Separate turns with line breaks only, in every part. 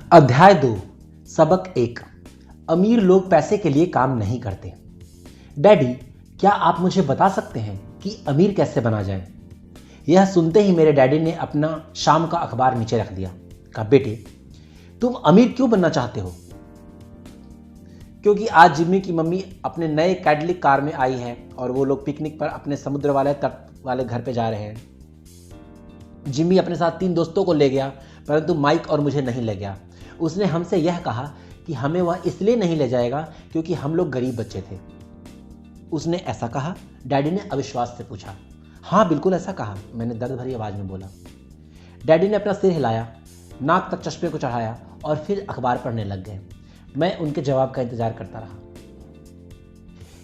अध्याय 2 सबक 1 अमीर लोग पैसे के लिए काम नहीं करते। डैडी, क्या आप मुझे बता सकते हैं कि अमीर कैसे बना जाए? यह सुनते ही मेरे डैडी ने अपना शाम का अखबार नीचे रख दिया। कहा, बेटे तुम अमीर क्यों बनना चाहते हो? क्योंकि आज जिम्मी की मम्मी अपने नए कैडलिक कार में आई है और वो लोग पिकनिक पर अपने समुद्र वाले तट वाले घर पे जा रहे हैं। जिम्मी अपने साथ 3 दोस्तों को ले गया, परंतु माइक और मुझे नहीं ले गया। उसने हमसे यह कहा कि हमें वह इसलिए नहीं ले जाएगा क्योंकि हम लोग गरीब बच्चे थे। उसने ऐसा कहा? डैडी ने अविश्वास से पूछा। हाँ बिल्कुल ऐसा कहा, मैंने दर्द भरी आवाज में बोला। डैडी ने अपना सिर हिलाया, नाक तक चश्मे को चढ़ाया और फिर अखबार पढ़ने लग गए। मैं उनके जवाब का इंतजार करता रहा।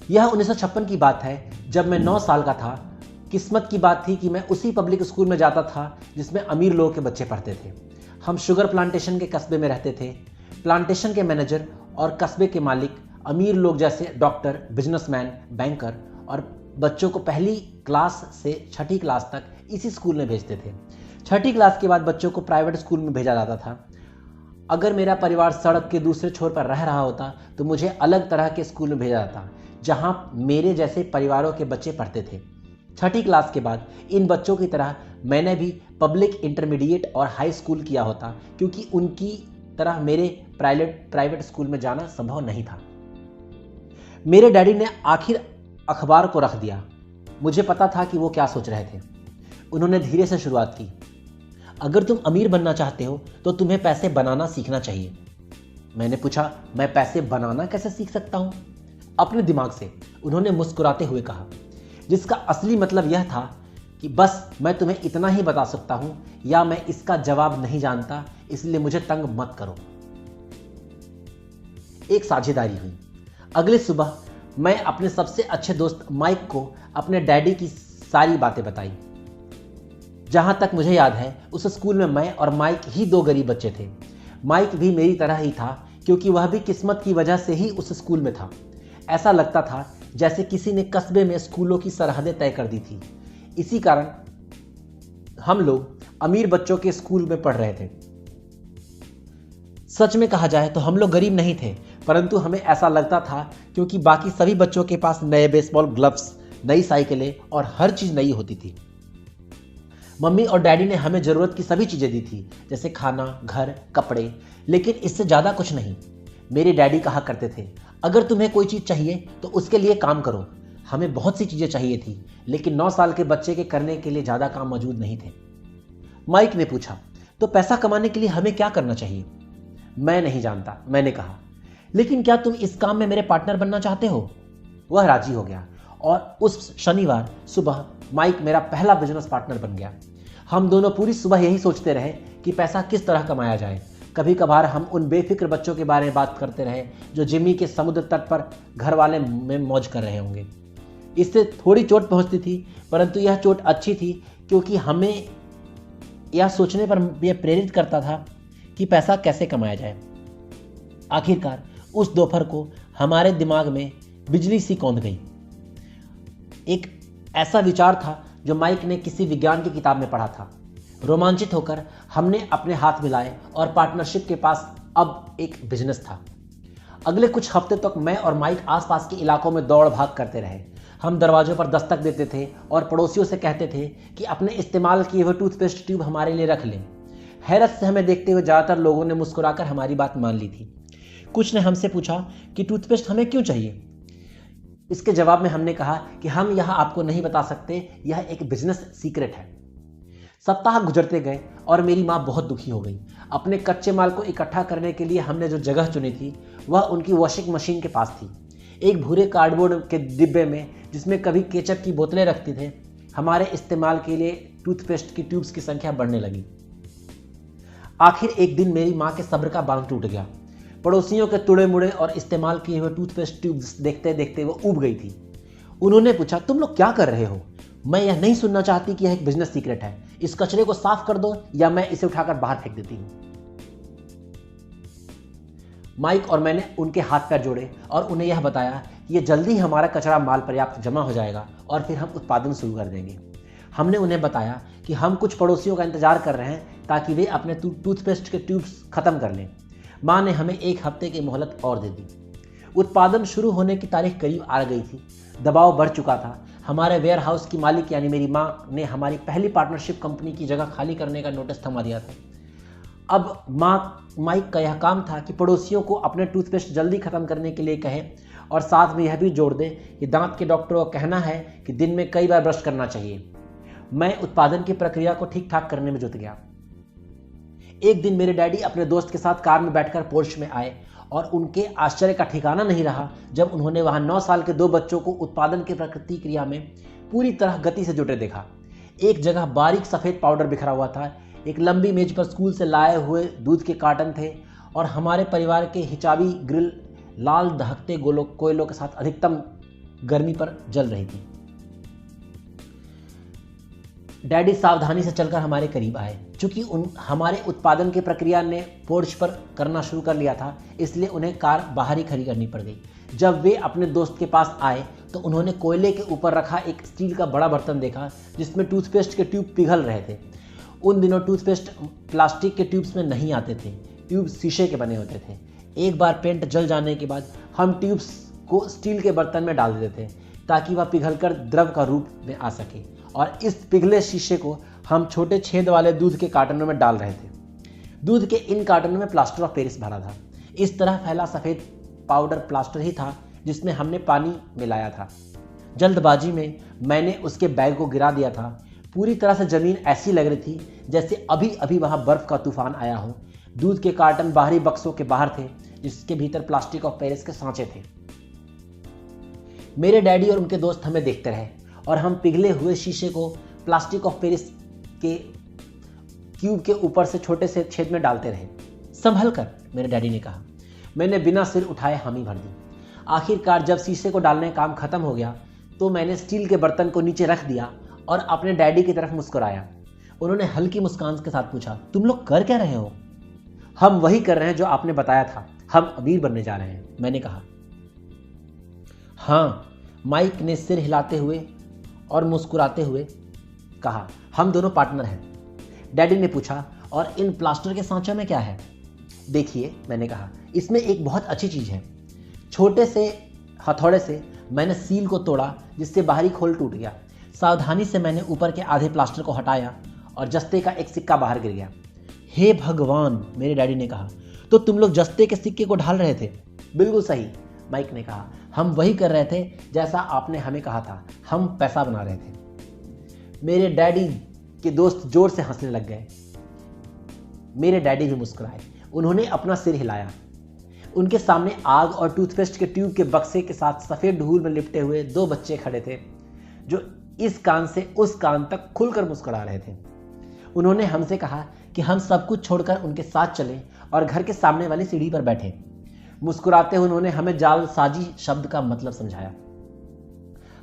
यह 1956 की बात है, जब मैं 9 साल का था। किस्मत की बात थी कि मैं उसी पब्लिक स्कूल में जाता था जिसमें अमीर लोगों के बच्चे पढ़ते थे। हम शुगर प्लांटेशन के कस्बे में रहते थे। प्लांटेशन के मैनेजर और कस्बे के मालिक अमीर लोग जैसे डॉक्टर, बिजनेसमैन, बैंकर और बच्चों को पहली क्लास से 6ठी क्लास तक इसी स्कूल में भेजते थे। 6ठी क्लास के बाद बच्चों को प्राइवेट स्कूल में भेजा जाता था। अगर मेरा परिवार सड़क के दूसरे छोर पर रह रहा होता तो मुझे अलग तरह के स्कूल में भेजा जाता, जहां मेरे जैसे परिवारों के बच्चे पढ़ते थे। 6ठी क्लास के बाद इन बच्चों की तरह मैंने भी पब्लिक इंटरमीडिएट और हाई स्कूल किया होता, क्योंकि उनकी तरह मेरे प्राइवेट स्कूल में जाना संभव नहीं था। मेरे डैडी ने आखिर अखबार को रख दिया। मुझे पता था कि वो क्या सोच रहे थे। उन्होंने धीरे से शुरुआत की। अगर तुम अमीर बनना चाहते हो तो तुम्हें पैसे बनाना सीखना चाहिए। मैंने पूछा, मैं पैसे बनाना कैसे सीख सकता हूं? अपने दिमाग से, उन्होंने मुस्कुराते हुए कहा, जिसका असली मतलब यह था कि बस मैं तुम्हें इतना ही बता सकता हूं या मैं इसका जवाब नहीं जानता, इसलिए मुझे तंग मत करो। एक साझेदारी हुई। अगली सुबह मैं अपने सबसे अच्छे दोस्त माइक को अपने डैडी की सारी बातें बताई। जहां तक मुझे याद है, उस स्कूल में मैं और माइक ही 2 गरीब बच्चे थे। माइक भी मेरी तरह ही था, क्योंकि वह भी किस्मत की वजह से ही उस स्कूल में था। ऐसा लगता था जैसे किसी ने कस्बे में स्कूलों की सरहदें तय कर दी थी। इसी कारण हम लोग अमीर बच्चों के स्कूल में पढ़ रहे थे। सच में कहा जाए तो हम लोग गरीब नहीं थे, परंतु हमें ऐसा लगता था क्योंकि बाकी सभी बच्चों के पास नए बेसबॉल ग्लव्स, नई साइकिलें और हर चीज नई होती थी। मम्मी और डैडी ने हमें जरूरत की सभी चीजें दी थी, जैसे खाना, घर, कपड़े, लेकिन इससे ज्यादा कुछ नहीं। मेरे डैडी कहा करते थे, अगर तुम्हें कोई चीज चाहिए तो उसके लिए काम करो। हमें बहुत सी चीजें चाहिए थी, लेकिन 9 साल के बच्चे के करने के लिए ज्यादा काम मौजूद नहीं थे। माइक ने पूछा, तो पैसा कमाने के लिए हमें क्या करना चाहिए? मैं नहीं जानता, मैंने कहा, लेकिन क्या तुम इस काम में मेरे पार्टनर बनना चाहते हो? वह राजी हो गया और उस शनिवार सुबह माइक मेरा पहला बिजनेस पार्टनर बन गया। हम दोनों पूरी सुबह यही सोचते रहे कि पैसा किस तरह कमाया जाए। कभी कभार हम उन बेफिक्र बच्चों के बारे में बात करते रहे जो जिम्मी के समुद्र तट पर घर वाले में मौज कर रहे होंगे। इससे थोड़ी चोट पहुंचती थी, परंतु यह चोट अच्छी थी, क्योंकि हमें यह सोचने पर यह प्रेरित करता था कि पैसा कैसे कमाया जाए। आखिरकार उस दोपहर को हमारे दिमाग में बिजली सी कौंध गई। एक ऐसा विचार था जो माइक ने किसी विज्ञान की किताब में पढ़ा था। रोमांचित होकर हमने अपने हाथ मिलाए और पार्टनरशिप के पास अब एक बिजनेस था। अगले कुछ हफ्ते तक मैं और माइक आसपास के इलाकों में दौड़ भाग करते रहे। हम दरवाजों पर दस्तक देते थे और पड़ोसियों से कहते थे कि अपने इस्तेमाल किए हुए टूथपेस्ट ट्यूब हमारे लिए रख लें। हैरत से हमें देखते हुए ज्यादातर लोगों ने मुस्कुराकर हमारी बात मान ली थी। कुछ ने हमसे पूछा कि टूथपेस्ट हमें क्यों चाहिए। इसके जवाब में हमने कहा कि हम यह आपको नहीं बता सकते, यह एक बिजनेस सीक्रेट है। सप्ताह गुजरते गए और मेरी माँ बहुत दुखी हो गई। अपने कच्चे माल को इकट्ठा करने के लिए हमने जो जगह चुनी थी वह उनकी वॉशिंग मशीन के पास थी। एक भूरे कार्डबोर्ड के डिब्बे में, जिसमें कभी केचप की बोतलें रखते थे, हमारे इस्तेमाल के लिए टूथपेस्ट की ट्यूब्स की संख्या बढ़ने लगी। आखिर एक दिन मेरी माँ के सब्र का बांध टूट गया। पड़ोसियों के तुड़े मुड़े और इस्तेमाल किए हुए टूथपेस्ट ट्यूब्स देखते देखते वो ऊब गई थी। उन्होंने पूछा, तुम लोग क्या कर रहे हो? मैं यह नहीं सुनना चाहती कि यह एक बिजनेस सीक्रेट है। इस कचरे को साफ कर दो या मैं इसे उठाकर बाहर फेंक देती हूं। माइक और मैंने उनके हाथ पैर जोड़े और उन्हें यह बताया कि यह जल्दी ही हमारा कचरा माल पर्याप्त जमा हो जाएगा और फिर हम उत्पादन शुरू कर देंगे। हमने उन्हें बताया कि हम कुछ पड़ोसियों का इंतजार कर रहे हैं ताकि वे अपने टूथपेस्ट के ट्यूब्स खत्म कर लें। माँ ने हमें 1 हफ्ते की मोहलत और दे दी। उत्पादन शुरू होने की तारीख करीब आ गई थी। दबाव बढ़ चुका था। हमारे वेयर हाउस की मालिक यानी मेरी माँ ने हमारी पहली पार्टनरशिप कंपनी की जगह खाली करने का नोटिस थमा दिया था। अब माइक का यह काम था कि पड़ोसियों को अपने टूथपेस्ट जल्दी खत्म करने के लिए कहे और साथ में यह भी जोड़ दे कि दांत के डॉक्टरों का कहना है कि दिन में कई बार ब्रश करना चाहिए। मैं उत्पादन की प्रक्रिया को ठीक ठाक करने में जुट गया। एक दिन मेरे डैडी अपने दोस्त के साथ कार में बैठकर पोर्च में आए और उनके आश्चर्य का ठिकाना नहीं रहा जब उन्होंने वहां 9 साल के 2 बच्चों को उत्पादन की प्रकृति क्रिया में पूरी तरह गति से जुटे देखा। एक जगह बारीक सफेद पाउडर बिखरा हुआ था। एक लंबी मेज पर स्कूल से लाए हुए दूध के कार्टन थे और हमारे परिवार के हिचाबी ग्रिल लाल दहकते कोयलों के साथ अधिकतम गर्मी पर जल रही थी। डैडी सावधानी से चलकर हमारे करीब आए। चूंकि हमारे उत्पादन की प्रक्रिया ने पोर्च पर करना शुरू कर लिया था, इसलिए उन्हें कार बाहर ही खड़ी करनी पड़ गई। जब वे अपने दोस्त के पास आए तो उन्होंने कोयले के ऊपर रखा एक स्टील का बड़ा बर्तन देखा जिसमें टूथपेस्ट के ट्यूब पिघल रहे थे। उन दिनों टूथपेस्ट प्लास्टिक के ट्यूब्स में नहीं आते थे, ट्यूब शीशे के बने होते थे। एक बार पेंट जल जाने के बाद हम ट्यूब्स को स्टील के बर्तन में डाल देते थे ताकि वह पिघलकर द्रव का रूप में आ सके और इस पिघले शीशे को हम छोटे छेद वाले दूध के कार्टनों में डाल रहे थे। दूध के इन कार्टनों में प्लास्टर ऑफ पेरिस भरा था। इस तरह फैला सफेद पाउडर प्लास्टर ही था जिसमें हमने पानी मिलाया था। जल्दबाजी में मैंने उसके बैग को गिरा दिया था। पूरी तरह से जमीन ऐसी लग रही थी जैसे अभी अभी वहां बर्फ का तूफान आया हो। दूध के कार्टन बाहरी बक्सों के बाहर थे जिसके भीतर प्लास्टिक ऑफ पेरिस के सांचे थे। मेरे डैडी और उनके दोस्त हमें देखते रहे और हम पिघले हुए शीशे को प्लास्टिक ऑफ पेरिस के क्यूब के ऊपर से छोटे से छेद में डालते रहे। संभल कर, मेरे डैडी ने कहा। मैंने बिना सिर उठाए हामी भर दी। आखिरकार जब शीशे को डालने का काम खत्म हो गया तो मैंने स्टील के बर्तन को नीचे रख दिया और अपने डैडी की तरफ मुस्कुराया। उन्होंने हल्की मुस्कान के साथ पूछा, तुम लोग कर क्या रहे हो? हम वही कर रहे हैं जो आपने बताया था, हम अमीर बनने जा रहे हैं, मैंने कहा। हाँ, माइक ने सिर हिलाते हुए और मुस्कुराते हुए कहा, हम दोनों पार्टनर हैं। डैडी ने पूछा, और इन प्लास्टर के सांचों में क्या है? देखिए, मैंने कहा, इसमें एक बहुत अच्छी चीज है। छोटे से हथौड़े से मैंने सील को तोड़ा जिससे बाहरी खोल टूट गया। सावधानी से मैंने ऊपर के आधे प्लास्टर को हटाया और जस्ते का एक सिक्का बाहर गिर गया। हे भगवान, मेरे डैडी ने कहा, तो तुम लोग जस्ते के सिक्के को ढाल रहे थे? बिल्कुल सही, माइक ने कहा, हम वही कर रहे थे जैसा आपने हमें कहा था, हम पैसा बना रहे थे। मेरे डैडी के दोस्त जोर से हंसने लग गए। मेरे डैडी भी मुस्कुराए। उन्होंने अपना सिर हिलाया। उनके सामने आग और टूथपेस्ट के ट्यूब के बक्से के साथ सफेद धूल में लिपटे हुए 2 बच्चे खड़े थे जो इस कान से उस कान तक खुलकर मुस्कुरा रहे थे। उन्होंने हमसे कहा कि हम सब कुछ छोड़कर उनके साथ चलें और घर के सामने वाली सीढ़ी पर बैठे। मुस्कुराते हुए उन्होंने हमें जालसाजी शब्द का मतलब समझाया।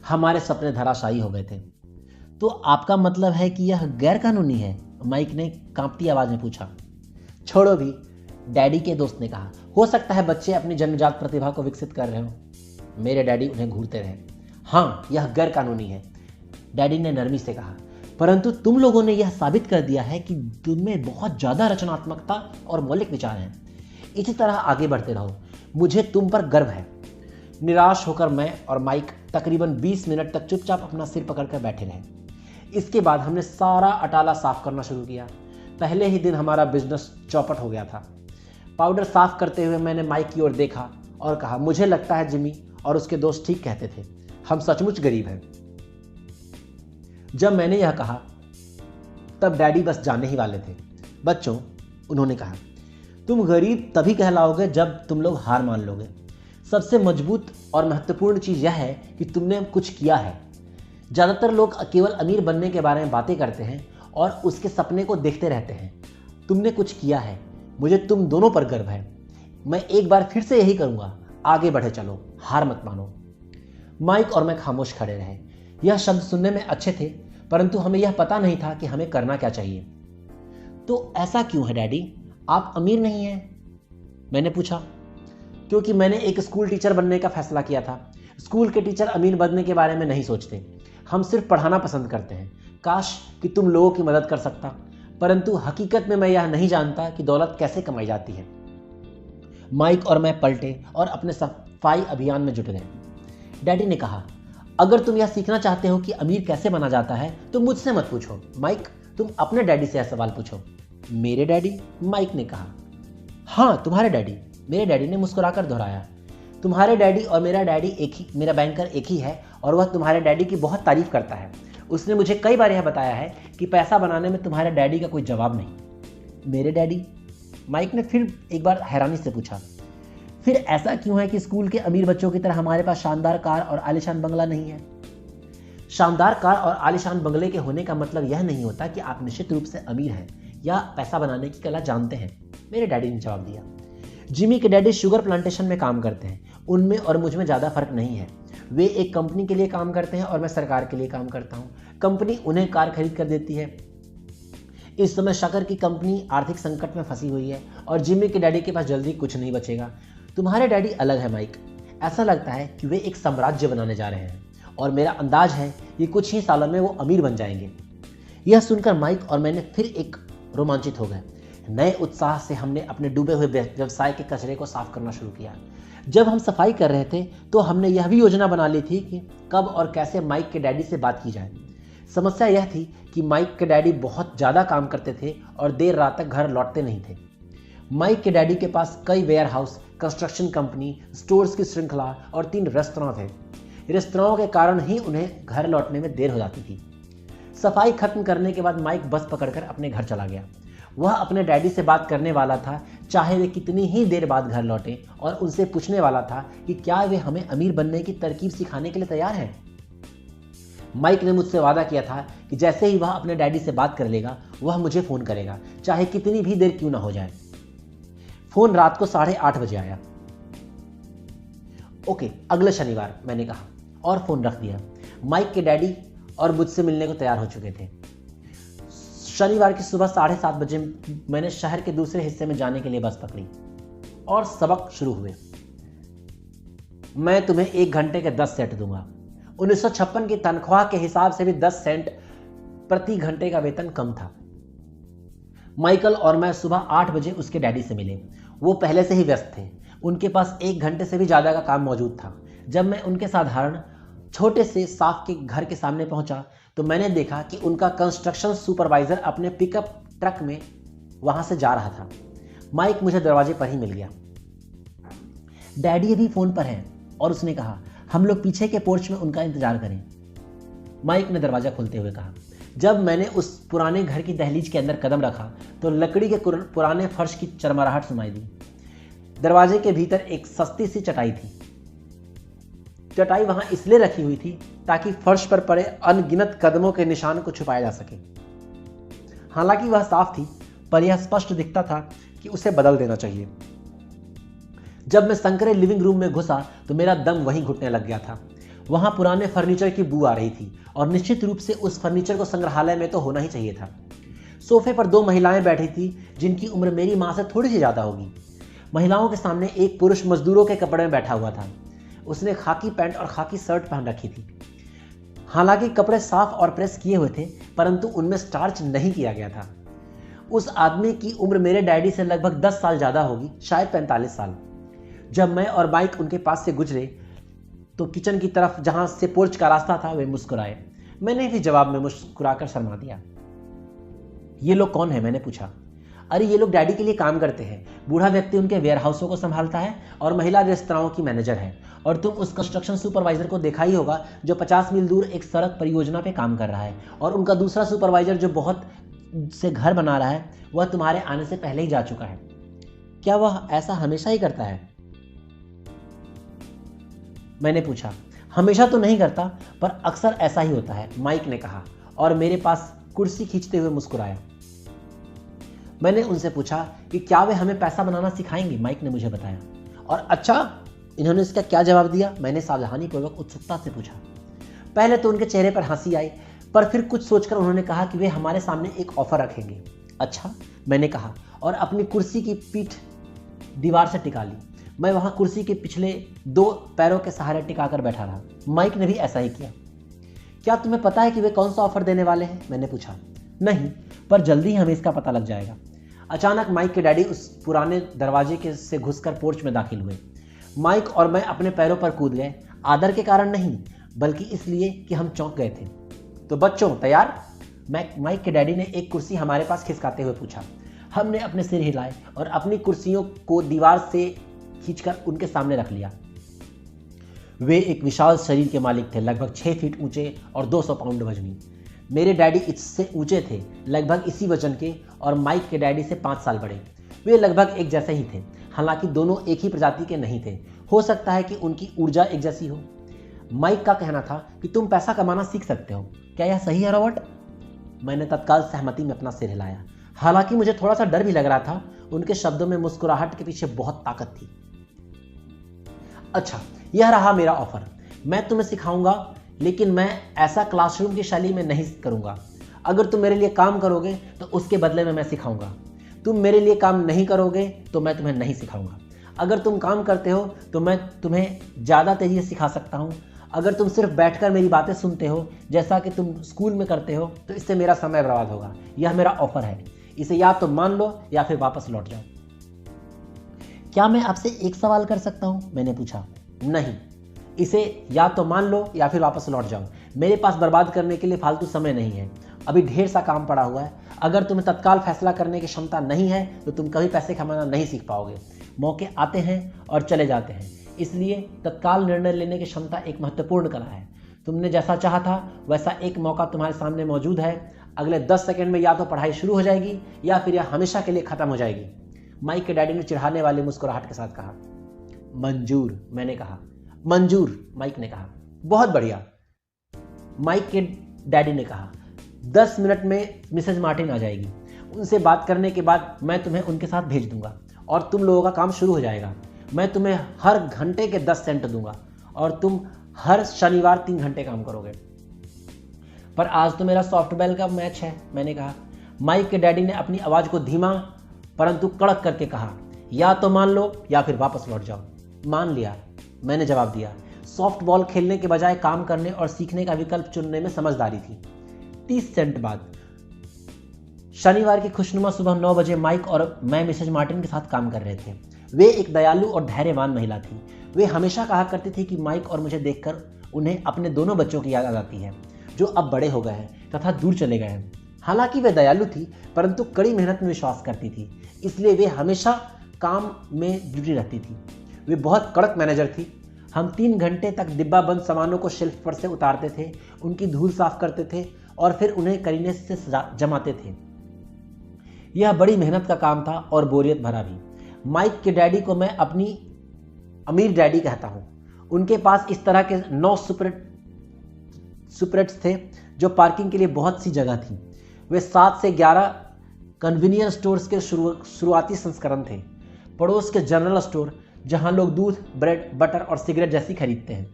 हमारे सपने धराशायी हो गए थे। तो आपका मतलब है कि यह गैर कानूनी है? माइक ने कांपती आवाज में पूछा। छोड़ो भी, डैडी के दोस्त ने कहा, हो सकता है बच्चे अपनी जन्मजात प्रतिभा को विकसित कर रहे हो। मेरे डैडी उन्हें घूरते रहे। हाँ, यह गैर कानूनी है, डैडी ने नरमी से कहा, परंतु तुम लोगों ने यह साबित कर दिया है कि तुममें बहुत ज्यादा रचनात्मकता और मौलिक विचार हैं। इसी तरह आगे बढ़ते रहो, मुझे तुम पर गर्व है। निराश होकर मैं और माइक तकरीबन 20 मिनट तक चुपचाप अपना सिर पकड़कर बैठे रहे। इसके बाद हमने सारा अटाला साफ करना शुरू किया। पहले ही दिन हमारा बिजनेस चौपट हो गया था। पाउडर साफ करते हुए मैंने माइक की ओर देखा और कहा, मुझे लगता है जिमी और उसके दोस्त ठीक कहते थे, हम सचमुच गरीब हैं। जब मैंने यह कहा तब डैडी बस जाने ही वाले थे। बच्चों, उन्होंने कहा, तुम गरीब तभी कहलाओगे जब तुम लोग हार मान लोगे। सबसे मजबूत और महत्वपूर्ण चीज यह है कि तुमने कुछ किया है। ज्यादातर लोग केवल अमीर बनने के बारे में बातें करते हैं और उसके सपने को देखते रहते हैं। तुमने कुछ किया है। मुझे तुम दोनों पर गर्व है। मैं एक बार फिर से यही करूंगा, आगे बढ़े चलो, हार मत मानो। माइक और मैं खामोश खड़े रहे। यह शब्द सुनने में अच्छे थे, परंतु हमें यह पता नहीं था कि हमें करना क्या चाहिए। तो ऐसा क्यों है डैडी, आप अमीर नहीं हैं? मैंने पूछा। क्योंकि मैंने एक स्कूल टीचर बनने का फैसला किया था। स्कूल के टीचर अमीर बनने के बारे में नहीं सोचते, हम सिर्फ पढ़ाना पसंद करते हैं। काश कि तुम लोगों की मदद कर सकता, परंतु हकीकत में मैं यह नहीं जानता कि दौलत कैसे कमाई जाती है। माइक और मैं पलटे और अपने सफाई अभियान में जुट गए। डैडी ने कहा, अगर तुम यह सीखना चाहते हो कि अमीर कैसे बना जाता है तो मुझसे मत पूछो माइक, तुम अपने डैडी से यह सवाल पूछो। मेरे डैडी? माइक ने कहा। हाँ, तुम्हारे डैडी, मेरे डैडी ने मुस्कुराकर दोहराया। तुम्हारे डैडी और मेरा डैडी एक ही, मेरा बैंकर एक ही है और वह तुम्हारे डैडी की बहुत तारीफ करता है। उसने मुझे कई बार यह बताया है कि पैसा बनाने में तुम्हारे डैडी का कोई जवाब नहीं। मेरे डैडी? माइक ने फिर एक बार हैरानी से पूछा। फिर ऐसा क्यों है कि स्कूल के अमीर बच्चों की तरह हमारे पास शानदार कार और आलीशान बंगला नहीं है? शानदार कार और आलीशान बंगले के होने का मतलब यह नहीं होता कि आप निश्चित रूप से अमीर हैं या पैसा बनाने की कला जानते हैं, मेरे डैडी ने जवाब दिया। जिमी के डैडी शुगर प्लांटेशन में काम करते हैं। उनमें और मुझ में ज़्यादा फर्क नहीं है। वे एक कंपनी के लिए काम करते हैं और मैं सरकार के लिए काम करता हूँ। कंपनी उन्हें कार खरीद कर देती है। इस समय शक्कर की कंपनी आर्थिक संकट में फंसी हुई है और जिमी के डैडी के पास जल्दी कुछ नहीं बचेगा। तुम्हारे डैडी अलग है माइक। ऐसा लगता है कि वे एक साम्राज्य बनाने जा रहे हैं और मेरा अंदाज है कि कुछ ही सालों में वो अमीर बन जाएंगे। यह सुनकर माइक और मैंने फिर एक रोमांचित हो गए। नए उत्साह से हमने अपने डूबे हुए व्यवसाय के कचरे को साफ करना शुरू किया। जब हम सफाई कर रहे थे तो हमने यह भी योजना बना ली थी कि कब और कैसे माइक के डैडी से बात की जाए। समस्या यह थी कि माइक के डैडी बहुत ज़्यादा काम करते थे और देर रात तक घर लौटते नहीं थे। माइक के डैडी के पास कई warehouse, construction company, stores की श्रृंखला और 3 रेस्तरां थे। रेस्तराओं के कारण ही उन्हें घर लौटने में देर हो जाती थी। सफाई खत्म करने के बाद माइक बस पकड़कर अपने घर चला गया। वह अपने डैडी से बात करने वाला था, चाहे वे कितनी ही देर बाद घर लौटे, और उनसे पूछने वाला था कि क्या वे हमें अमीर बनने की तरकीब सिखाने के लिए तैयार हैं। माइक ने मुझसे वादा किया था कि जैसे ही वह अपने डैडी से बात कर लेगा वह मुझे फोन करेगा, चाहे कितनी भी देर क्यों ना हो जाए। फोन रात को 8:30 बजे आया। ओके, अगले शनिवार, मैंने कहा और फोन रख दिया। माइक के डैडी और मुझसे मिलने को तैयार हो चुके थे। शनिवार की सुबह 7:30 बजे मैंने शहर के दूसरे हिस्से में जाने के लिए बस पकड़ी और सबक शुरू हुए। मैं तुम्हें 1 घंटे के 10 सेंट दूंगा। 1956 की तनख्वाह के हिसाब से भी 10 सेंट प्रति घंटे का वेतन कम था। माइकल और मैं सुबह 8 बजे उसके डैडी से मिले। वो पहले से ही व्यस्त थे। उनके पास 1 घंटे से भी ज्यादा का काम मौजूद था। जब मैं उनके साधारण छोटे से साफ के घर के सामने पहुंचा तो मैंने देखा कि उनका कंस्ट्रक्शन सुपरवाइजर अपने पिकअप ट्रक में वहां से जा रहा था। माइक मुझे दरवाजे पर ही मिल गया। डैडी अभी फोन पर हैं और उसने कहा हम लोग पीछे के पोर्च में उनका इंतजार करें। माइक ने दरवाजा खोलते हुए कहा। जब मैंने उस पुराने घर की दहलीज के अंदर कदम रखा तो लकड़ी के पुराने फर्श की चरमराहट सुनाई दी। दरवाजे के भीतर एक सस्ती सी चटाई थी। चटाई वहां इसलिए रखी हुई थी ताकि फर्श पर पड़े अनगिनत कदमों के निशान को छुपाया जा सके। हालांकि वह साफ थी, पर यह स्पष्ट दिखता था कि उसे बदल देना चाहिए। जब मैं संकरे लिविंग रूम में घुसा तो मेरा दम वहीं घुटने लग गया था। वहां पुराने फर्नीचर की बू आ रही थी और निश्चित रूप से उस फर्नीचर को संग्रहालय में तो होना ही चाहिए था। सोफे पर 2 महिलाएं बैठी थी जिनकी उम्र मेरी मां से थोड़ी सी ज्यादा होगी। महिलाओं के सामने एक पुरुष मजदूरों के कपड़े में बैठा हुआ था। उसने खाकी पैंट और खाकी शर्ट पहन रखी थी। हालांकि कपड़े साफ और प्रेस किए हुए थे, परंतु उनमें स्टार्च नहीं किया गया था। उस आदमी की उम्र मेरे डैडी से लगभग 10 साल ज्यादा होगी, शायद 45 साल। जब मैं और माइक उनके पास से गुजरे तो किचन की तरफ जहां से पोर्च का रास्ता था वे मुस्कुराए। मैंने भी जवाब में मुस्कुराकर शर्मा दिया। ये लोग कौन है? मैंने पूछा। अरे ये लोग डैडी के लिए काम करते हैं। बूढ़ा व्यक्ति उनके वेयरहाउसों को संभालता है और महिला रेस्तराओं की मैनेजर है। और तुम उस कंस्ट्रक्शन सुपरवाइजर को देखा ही होगा जो 50 मील दूर एक सड़क परियोजना पे काम कर रहा है। और उनका दूसरा सुपरवाइजर जो बहुत से घर बना रहा है वह तुम्हारे आने से पहले ही जा चुका है। क्या वह ऐसा हमेशा ही करता है? मैंने पूछा। हमेशा तो नहीं करता, पर अक्सर ऐसा ही होता है, माइक ने कहा और मेरे पास कुर्सी खींचते हुए मुस्कुराया। मैंने उनसे पूछा कि क्या वे हमें पैसा बनाना सिखाएंगे। माइक ने मुझे बताया। और अच्छा, इन्होंने इसका क्या जवाब दिया? मैंने सावधानीपूर्वक उत्सुकता से पूछा। पहले तो उनके चेहरे पर हंसी आई, पर फिर कुछ सोचकर उन्होंने कहा कि वे हमारे सामने एक ऑफर रखेंगे। अच्छा, मैंने कहा और अपनी कुर्सी की पीठ दीवार से टिका ली। मैं वहां कुर्सी के पिछले 2 पैरों के सहारे टिकाकर बैठा रहा। माइक ने भी ऐसा ही किया। क्या तुम्हें पता है कि वे कौन सा ऑफर देने वाले हैं? मैंने पूछा। नहीं, पर जल्दी ही हमें इसका पता लग जाएगा। अचानक माइक के डैडी उस पुराने दरवाजे के से घुसकर पोर्च में दाखिल हुए। माइक और मैं अपने पैरों पर कूद गए, आदर के कारण नहीं बल्कि इसलिए कि हम चौंक गए थे। तो बच्चों तैयार? माइक के डैडी ने एक कुर्सी हमारे पास खिसकाते हुए पूछा। हमने अपने सिर हिलाए और अपनी कुर्सियों को दीवार से खींचकर उनके सामने रख लिया। वे एक विशाल शरीर के मालिक थे, लगभग 6 फीट ऊंचे और 200 पाउंड वजनी। मेरे डैडी इससे ऊंचे थे, लगभग इसी वजन के, और माइक के डैडी से 5 साल बड़े। वे लगभग एक जैसे ही थे, हालांकि दोनों एक ही प्रजाति के नहीं थे। हो सकता है कि उनकी ऊर्जा एक जैसी हो। माइक का कहना था कि तुम पैसा कमाना सीख सकते हो। क्या यह सही है रॉबर्ट? मैंने तत्काल सहमति में अपना सिर हिलाया। हालांकि मुझे थोड़ा सा डर भी लग रहा था। उनके शब्दों में मुस्कुराहट के पीछे बहुत ताकत थी। अच्छा, यह रहा मेरा ऑफर। मैं तुम्हें सिखाऊंगा, लेकिन मैं ऐसा क्लासरूम की शैली में नहीं करूंगा। अगर तुम मेरे लिए काम करोगे तो उसके बदले में मैं सिखाऊंगा। तुम मेरे लिए काम नहीं करोगे तो मैं तुम्हें नहीं सिखाऊंगा। अगर तुम काम करते हो तो मैं तुम्हें ज़्यादा तेजी से सिखा सकता हूँ। अगर तुम सिर्फ बैठकर मेरी बातें सुनते हो जैसा कि तुम स्कूल में करते हो तो इससे मेरा समय बर्बाद होगा। यह मेरा ऑफर है, इसे या तो मान लो या फिर वापस लौट जाओ। क्या मैं आपसे एक सवाल कर सकता हूँ? मैंने पूछा। नहीं, इसे या तो मान लो या फिर वापस लौट जाओ। मेरे पास बर्बाद करने के लिए फालतू समय नहीं है। अभी ढेर सा काम पड़ा हुआ है। अगर तुम्हें तत्काल फैसला करने की क्षमता नहीं है तो तुम कभी पैसे कमाना नहीं सीख पाओगे। मौके आते हैं और चले जाते हैं, इसलिए तत्काल निर्णय लेने की क्षमता एक महत्वपूर्ण कला है। तुमने जैसा चाहा था वैसा एक मौका तुम्हारे सामने मौजूद है। अगले 10 सेकंड में या तो पढ़ाई शुरू हो जाएगी या फिर यह हमेशा के लिए खत्म हो जाएगी। माइक के डैडी ने चिढ़ाने वाली मुस्कुराहट के साथ कहा। मंजूर, मैंने कहा। मंजूर, माइक ने कहा। बहुत बढ़िया, माइक के डैडी ने कहा। 10 मिनट में मिसेज मार्टिन आ जाएगी। उनसे बात करने के बाद मैं तुम्हें उनके साथ भेज दूंगा और तुम लोगों का काम शुरू हो जाएगा। मैं तुम्हें हर घंटे के 10 सेंट दूंगा और तुम हर शनिवार 3 घंटे काम करोगे। पर आज तो मेरा सॉफ्टबॉल का मैच है, मैंने कहा। माइक के डैडी ने अपनी आवाज को धीमा परंतु कड़क करके कहा। या तो मान लो या फिर वापस लौट जाओ। मान लिया, मैंने जवाब दिया। सॉफ्टबॉल खेलने के बजाय काम करने और सीखने का विकल्प चुनने में समझदारी थी। 30 सेंट बाद शनिवार की खुशनुमा सुबह 9 बजे माइक और मैं मिसेज मार्टिन के साथ काम कर रहे थे। वे एक दयालु और धैर्यवान महिला थी। वे हमेशा कहा करती थी कि माइक और मुझे देखकर उन्हें अपने दोनों बच्चों की याद आ जाती है जो अब बड़े हो गए हैं तथा दूर चले गए हैं। हालांकि वे दयालु थी परंतु कड़ी मेहनत में विश्वास करती थी, इसलिए वे हमेशा काम में जुटी रहती थी। वे बहुत कड़क मैनेजर थी। हम 3 घंटे तक डिब्बा बंद सामानों को शेल्फ पर से उतारते थे, उनकी धूल साफ करते थे और फिर उन्हें करीने से जमाते थे। यह बड़ी मेहनत का काम था और बोरियत भरा भी। माइक के डैडी को मैं अपनी अमीर डैडी कहता हूँ। उनके पास इस तरह के 9 सुपरेट्स थे जो पार्किंग के लिए बहुत सी जगह थी। वे 7 से 11 कन्वीनियंस स्टोर्स के शुरुआती संस्करण थे। पड़ोस के जनरल स्टोर जहां लोग दूध, ब्रेड, बटर और सिगरेट जैसी खरीदते हैं।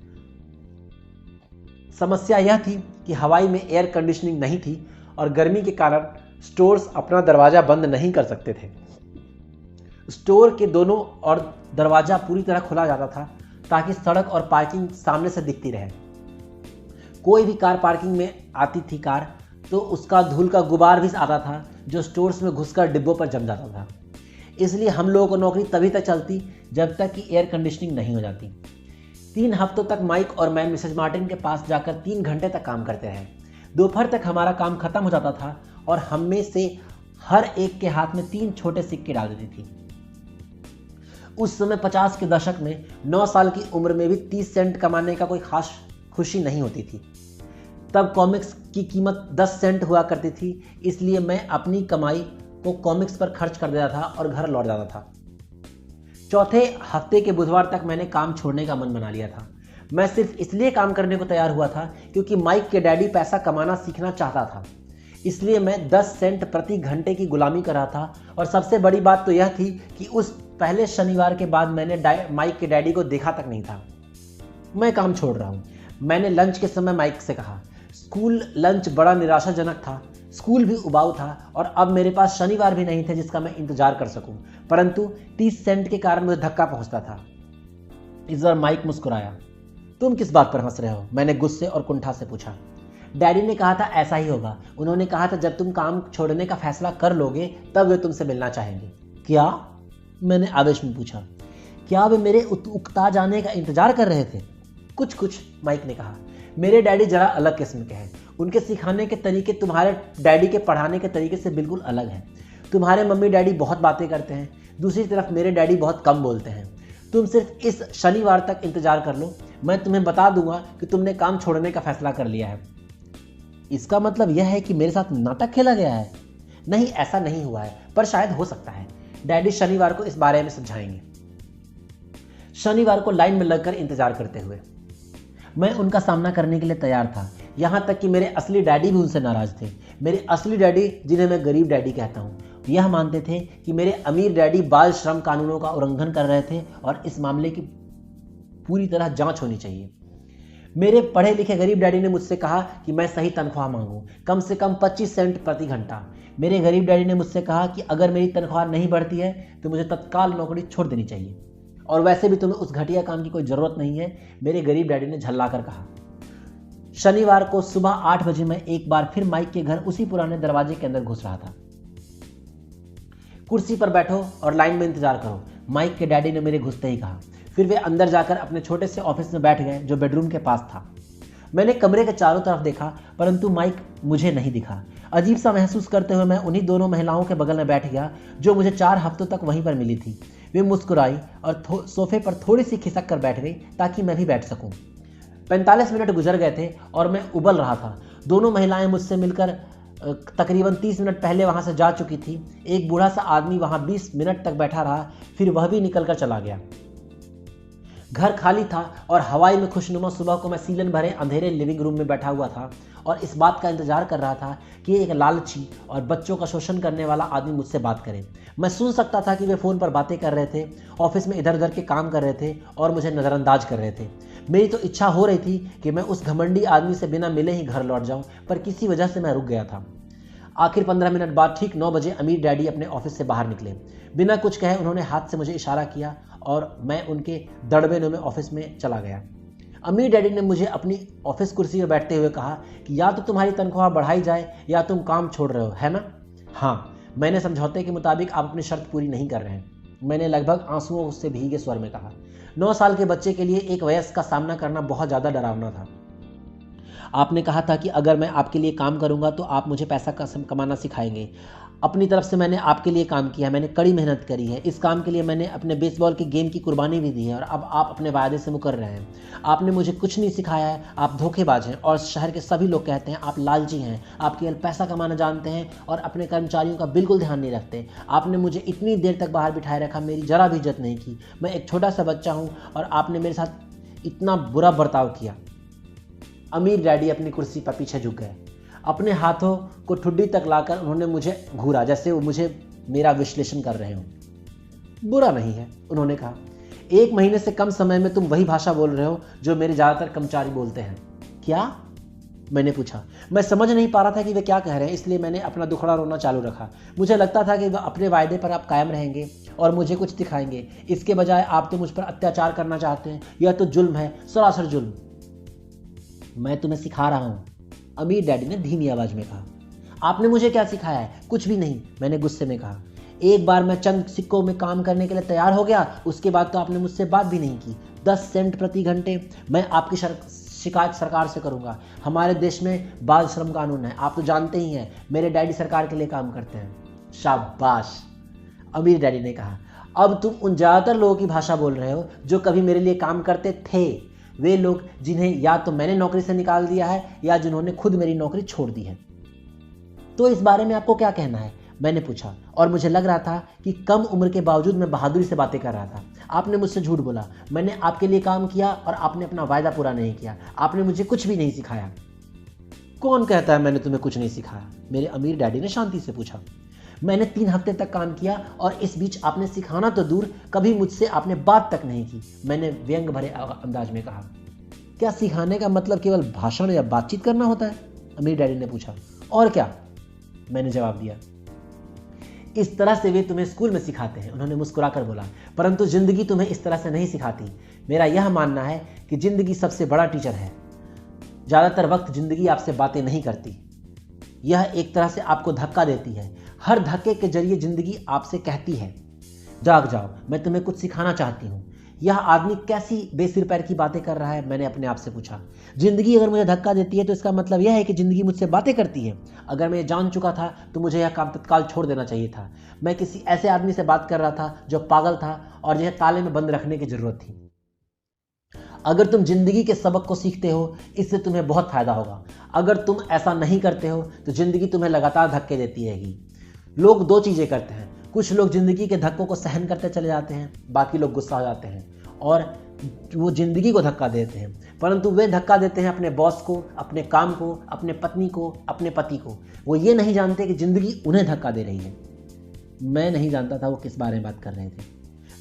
समस्या यह थी कि हवाई में एयर कंडीशनिंग नहीं थी और गर्मी के कारण स्टोर्स अपना दरवाजा बंद नहीं कर सकते थे। स्टोर के दोनों और दरवाजा पूरी तरह खुला जाता था ताकि सड़क और पार्किंग सामने से दिखती रहे। कोई भी कार पार्किंग में आती थी कार तो उसका धूल का गुबार भी आता था जो स्टोर्स में घुसकर डिब्बों पर जम जाता था। इसलिए हम लोगों को नौकरी तभी तक चलती जब तक कि एयर कंडीशनिंग नहीं हो जाती। 3 हफ्तों तक माइक और मैं मिसेज मार्टिन के पास जाकर 3 घंटे तक काम करते रहे। दोपहर तक हमारा काम खत्म हो जाता था और हम में से हर एक के हाथ में 3 छोटे सिक्के डाल देती थी। उस समय 50 के दशक में 9 साल की उम्र में भी 30 सेंट कमाने का कोई खास खुशी नहीं होती थी। तब कॉमिक्स की कीमत 10 सेंट हुआ करती थी, इसलिए मैं अपनी कमाई को कॉमिक्स पर खर्च कर देता था और घर लौट जाता था। चौथे हफ्ते के बुधवार तक मैंने काम छोड़ने का मन बना लिया था। मैं सिर्फ इसलिए काम करने को तैयार हुआ था क्योंकि माइक के डैडी पैसा कमाना सीखना चाहता था। इसलिए मैं 10 सेंट प्रति घंटे की गुलामी कर रहा था। और सबसे बड़ी बात तो यह थी कि उस पहले शनिवार के बाद मैंने माइक के डैडी को देखा तक नहीं था। मैं काम छोड़ रहा हूँ, मैंने लंच के समय माइक से कहा। स्कूल लंच बड़ा निराशाजनक था। स्कूल भी उबाऊ था और अब मेरे पास शनिवार भी नहीं थे जिसका मैं इंतजार कर सकूं, परंतु 30 सेंट के कारण मुझे धक्का पहुंचता था। इस बार माइक मुस्कुराया। तुम किस बात पर हंस रहे हो? मैंने गुस्से और कुंठा से पूछा। डैडी ने कहा था ऐसा ही होगा। उन्होंने कहा था जब तुम काम छोड़ने का फैसला कर लोगे तब वे तुमसे मिलना चाहेंगे। क्या? मैंने आवेश में पूछा। क्या वे मेरे उकता जाने का इंतजार कर रहे थे? कुछ कुछ, माइक ने कहा। मेरे डैडी जरा अलग किस्म के हैं। उनके सिखाने के तरीके तुम्हारे डैडी के पढ़ाने के तरीके से बिल्कुल अलग हैं। तुम्हारे मम्मी डैडी बहुत बातें करते हैं, दूसरी तरफ मेरे डैडी बहुत कम बोलते हैं। तुम सिर्फ इस शनिवार तक इंतजार कर लो, मैं तुम्हें बता दूंगा कि तुमने काम छोड़ने का फैसला कर लिया है। इसका मतलब यह है कि मेरे साथ नाटक खेला गया है? नहीं, ऐसा नहीं हुआ है, पर शायद हो सकता है। डैडी शनिवार को इस बारे में समझाएंगे। शनिवार को लाइन में लगकर इंतजार करते हुए मैं उनका सामना करने के लिए तैयार था। यहां तक कि मेरे असली डैडी भी उनसे नाराज थे। मेरे असली डैडी, जिन्हें मैं गरीब डैडी कहता हूं, यह मानते थे कि मेरे अमीर डैडी बाल श्रम कानूनों का उल्लंघन कर रहे थे और इस मामले की पूरी तरह जांच होनी चाहिए। मेरे पढ़े लिखे गरीब डैडी ने मुझसे कहा कि मैं सही तनख्वाह मांगूं, कम से कम 25 सेंट प्रति घंटा। मेरे गरीब डैडी ने मुझसे कहा कि अगर मेरी तनख्वाह नहीं बढ़ती है तो मुझे तत्काल नौकरी छोड़ देनी चाहिए, और वैसे भी तुम्हें उस घटिया काम की कोई जरूरत नहीं है, मेरे गरीब डैडी ने झल्लाकर कहा। शनिवार को सुबह 8 बजे मैं एक बार फिर माइक के घर उसी पुराने दरवाजे के अंदर घुस रहा था। कुर्सी पर बैठो और लाइन में इंतजार करो, माइक के डैडी ने मेरे घुसते ही कहा। फिर वे अंदर जाकर अपने छोटे से ऑफिस में बैठ गए जो बेडरूम के पास था। मैंने कमरे के चारों तरफ देखा, परंतु माइक मुझे नहीं दिखा। अजीब सा महसूस करते हुए मैं उन्हीं दोनों महिलाओं के बगल में बैठ गया जो मुझे 4 हफ्तों तक वहीं पर मिली थी। वे मुस्कुराई और सोफे पर थोड़ी सी खिसक कर बैठ गई ताकि मैं भी बैठ सकूं। 45 मिनट गुजर गए थे और मैं उबल रहा था। दोनों महिलाएं मुझसे मिलकर तकरीबन 30 मिनट पहले वहां से जा चुकी थी। एक बूढ़ा सा आदमी वहां 20 मिनट तक बैठा रहा, फिर वह भी निकलकर चला गया। घर खाली था और हवाई में खुशनुमा सुबह को मैं सीलन भरे अंधेरे लिविंग रूम में बैठा हुआ था और इस बात का इंतजार कर रहा था कि एक लालची और बच्चों का शोषण करने वाला आदमी मुझसे बात करे। मैं सुन सकता था कि वे फ़ोन पर बातें कर रहे थे, ऑफिस में इधर उधर के काम कर रहे थे और मुझे नज़रअंदाज कर रहे थे। मेरी तो इच्छा हो रही थी कि मैं उस घमंडी आदमी से बिना मिले ही घर लौट जाऊं, पर किसी वजह से मैं रुक गया था। आखिर 15 मिनट बाद ठीक 9 बजे अमीर डैडी अपने ऑफिस से बाहर निकले। बिना कुछ कहे उन्होंने हाथ से मुझे इशारा किया और मैं उनके दड़बे में ऑफिस में चला गया। अमीर डैडी ने मुझे अपनी ऑफिस कुर्सी में बैठते हुए कहा कि या तो तुम्हारी तनख्वाह बढ़ाई जाए या तुम काम छोड़ रहे हो, है ना? हाँ, मैंने समझौते के मुताबिक आप अपनी शर्त पूरी नहीं कर रहे हैं, मैंने लगभग आंसुओं से भीगे स्वर में कहा। 9 साल के बच्चे के लिए एक वयस्क का सामना करना बहुत ज़्यादा डरावना था। आपने कहा था कि अगर मैं आपके लिए काम करूंगा तो आप मुझे पैसा कमाना सिखाएंगे। अपनी तरफ से मैंने आपके लिए काम किया, मैंने कड़ी मेहनत करी है। इस काम के लिए मैंने अपने बेसबॉल के गेम की कुर्बानी भी दी है और अब आप अपने वायदे से मुकर रहे हैं। आपने मुझे कुछ नहीं सिखाया है, आप धोखेबाज हैं और शहर के सभी लोग कहते हैं आप लालची हैं। आप केवल पैसा कमाना जानते हैं और अपने कर्मचारियों का बिल्कुल ध्यान नहीं रखते। आपने मुझे इतनी देर तक बाहर बिठाए रखा, मेरी जरा भी इज्जत नहीं की। मैं एक छोटा सा बच्चा हूँ और आपने मेरे साथ इतना बुरा बर्ताव किया। अमीर डैडी अपनी कुर्सी पर पीछे झुक गए। अपने हाथों को ठुड्डी तक लाकर उन्होंने मुझे घूरा जैसे वो मुझे मेरा विश्लेषण कर रहे हों। बुरा नहीं है, उन्होंने कहा। 1 महीने से कम समय में तुम वही भाषा बोल रहे हो जो मेरे ज़्यादातर कर्मचारी बोलते हैं। क्या? मैंने पूछा। मैं समझ नहीं पा रहा था कि वे क्या कह रहे हैं, इसलिए मैंने अपना दुखड़ा रोना चालू रखा। मुझे लगता था कि वह अपने वायदे पर आप कायम रहेंगे और मुझे कुछ दिखाएंगे। इसके बजाय आप तो मुझ पर अत्याचार करना चाहते हैं। यह तो जुल्म है, सरासर जुल्म। मैं तुम्हें सिखा रहा हूं, अमीर डैडी ने धीमी आवाज में कहा। आपने मुझे क्या सिखाया है? कुछ भी नहीं, मैंने गुस्से में कहा। एक बार मैं चंद सिक्कों में काम करने के लिए तैयार हो गया, उसके बाद तो आपने मुझसे बात भी नहीं की। 10 सेंट प्रति घंटे। मैं आपकी शिकायत सरकार से करूंगा। हमारे देश में बाल श्रम कानून है, आप तो जानते ही हैं। मेरे डैडी सरकार के लिए काम करते हैं। शाबाश, अमीर डैडी ने कहा। अब तुम उन ज्यादातर लोगों की भाषा बोल रहे हो जो कभी मेरे लिए काम करते थे। वे लोग जिन्हें या तो मैंने नौकरी से निकाल दिया है या जिन्होंने खुद मेरी नौकरी छोड़ दी है। तो इस बारे में आपको क्या कहना है? मैंने पूछा और मुझे लग रहा था कि कम उम्र के बावजूद मैं बहादुरी से बातें कर रहा था। आपने मुझसे झूठ बोला। मैंने आपके लिए काम किया और आपने अपना वायदा पूरा नहीं किया। आपने मुझे कुछ भी नहीं सिखाया। कौन कहता है मैंने तुम्हें कुछ नहीं सिखाया? मेरे अमीर डैडी ने शांति से पूछा। मैंने 3 हफ्ते तक काम किया और इस बीच आपने सिखाना तो दूर, कभी मुझसे आपने बात तक नहीं की, मैंने व्यंग भरे अंदाज में कहा। क्या सिखाने का मतलब केवल भाषण या बातचीत करना होता है? अमीर डैडी ने पूछा। और क्या, मैंने जवाब दिया। इस तरह से वे तुम्हें स्कूल में सिखाते हैं, उन्होंने मुस्कुराकर बोला, परंतु जिंदगी तुम्हें इस तरह से नहीं सिखाती। मेरा यह मानना है कि जिंदगी सबसे बड़ा टीचर है। ज़्यादातर वक्त जिंदगी आपसे बातें नहीं करती, यह एक तरह से आपको धक्का देती है। हर धक्के के जरिए जिंदगी आपसे कहती है, जाग जाओ, मैं तुम्हें कुछ सिखाना चाहती हूँ। यह आदमी कैसी बेसिर पैर की बातें कर रहा है, मैंने अपने आप से पूछा। जिंदगी अगर मुझे धक्का देती है तो इसका मतलब यह है कि जिंदगी मुझसे बातें करती है। अगर मैं ये जान चुका था तो मुझे यह काम तत्काल छोड़ देना चाहिए था। मैं किसी ऐसे आदमी से बात कर रहा था जो पागल था और जिसे ताले में बंद रखने की जरूरत थी। अगर तुम जिंदगी के सबक को सीखते हो, इससे तुम्हें बहुत फायदा होगा। अगर तुम ऐसा नहीं करते हो तो जिंदगी तुम्हें लगातार धक्के देती रहेगी। लोग दो चीजें करते हैं, कुछ लोग जिंदगी के धक्कों को सहन करते चले जाते हैं, बाकी लोग गुस्सा हो जाते हैं और वो जिंदगी को धक्का देते हैं। परंतु वे धक्का देते हैं अपने बॉस को, अपने काम को, अपने पत्नी को, अपने पति को। वो ये नहीं जानते कि जिंदगी उन्हें धक्का दे रही है। मैं नहीं जानता था वो किस बारे में बात कर रहे थे।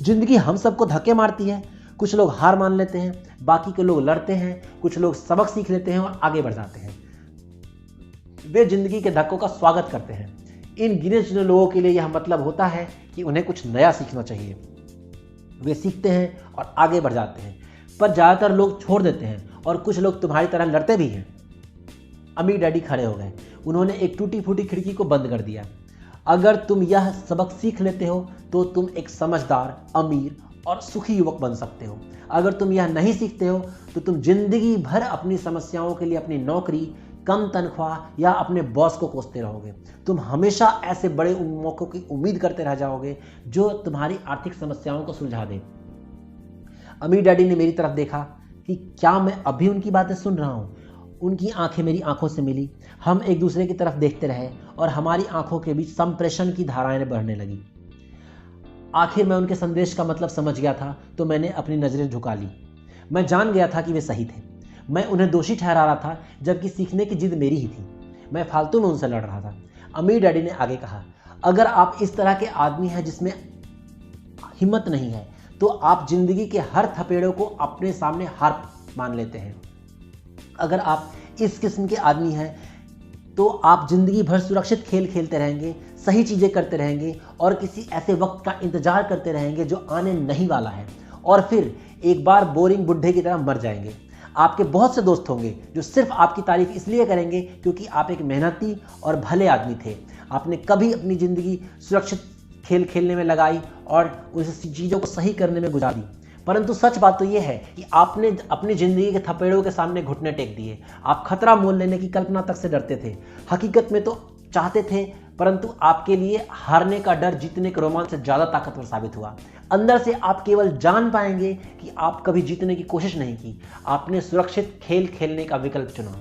जिंदगी हम सबको धक्के मारती है। कुछ लोग हार मान लेते हैं, बाकी के लोग लड़ते हैं, कुछ लोग सबक सीख लेते हैं और आगे बढ़ जाते हैं। वे जिंदगी के धक्कों का स्वागत करते हैं। इन गिने चुने लोगों के लिए यह मतलब होता है कि उन्हें कुछ नया सीखना चाहिए। वे सीखते हैं और आगे बढ़ जाते हैं, पर ज़्यादातर लोग छोड़ देते हैं और कुछ लोग तुम्हारी तरह लड़ते भी हैं। अमीर डैडी खड़े हो गए। उन्होंने एक टूटी फूटी खिड़की को बंद कर दिया। अगर तुम यह सबक सीख लेते हो तो तुम एक समझदार, अमीर और सुखी युवक बन सकते हो। अगर तुम यह नहीं सीखते हो तो तुम जिंदगी भर अपनी समस्याओं के लिए अपनी नौकरी, कम तनख्वाह या अपने बॉस को कोसते रहोगे। तुम हमेशा ऐसे बड़े मौकों की उम्मीद करते रह जाओगे जो तुम्हारी आर्थिक समस्याओं को सुलझा दे। अमीर डैडी ने मेरी तरफ देखा कि क्या मैं अभी उनकी बातें सुन रहा हूँ। उनकी आंखें मेरी आंखों से मिली। हम एक दूसरे की तरफ देखते रहे और हमारी आंखों के बीच संप्रेषण की धाराएं बढ़ने लगी। आखिर मैं उनके संदेश का मतलब समझ गया था तो मैंने अपनी नजरें झुका ली। मैं जान गया था कि वे सही थे। मैं उन्हें दोषी ठहरा रहा था जबकि सीखने की जिद मेरी ही थी। मैं फालतू में उनसे लड़ रहा था। अमीर डैडी ने आगे कहा, अगर आप इस तरह के आदमी हैं जिसमें हिम्मत नहीं है तो आप जिंदगी के हर थपेड़ों को अपने सामने हार मान लेते हैं। अगर आप इस किस्म के आदमी हैं तो आप जिंदगी भर सुरक्षित खेल खेलते रहेंगे, सही चीजें करते रहेंगे और किसी ऐसे वक्त का इंतजार करते रहेंगे जो आने नहीं वाला है, और फिर एक बार बोरिंग बुढ़े की तरह मर जाएंगे। आपके बहुत से दोस्त होंगे जो सिर्फ आपकी तारीफ इसलिए करेंगे क्योंकि आप एक मेहनती और भले आदमी थे। आपने कभी अपनी जिंदगी सुरक्षित खेल खेलने में लगाई और उस चीज़ों को सही करने में गुजारी। परंतु सच बात तो यह है कि आपने अपनी जिंदगी के थपेड़ों के सामने घुटने टेक दिए। आप खतरा मोल लेने की कल्पना तक से डरते थे। हकीकत में तो चाहते थे, परंतु आपके लिए हारने का डर जीतने के रोमांच से ज्यादा ताकतवर साबित हुआ। अंदर से आप केवल जान पाएंगे कि आप कभी जीतने की कोशिश नहीं की। आपने सुरक्षित खेल खेलने का विकल्प चुना।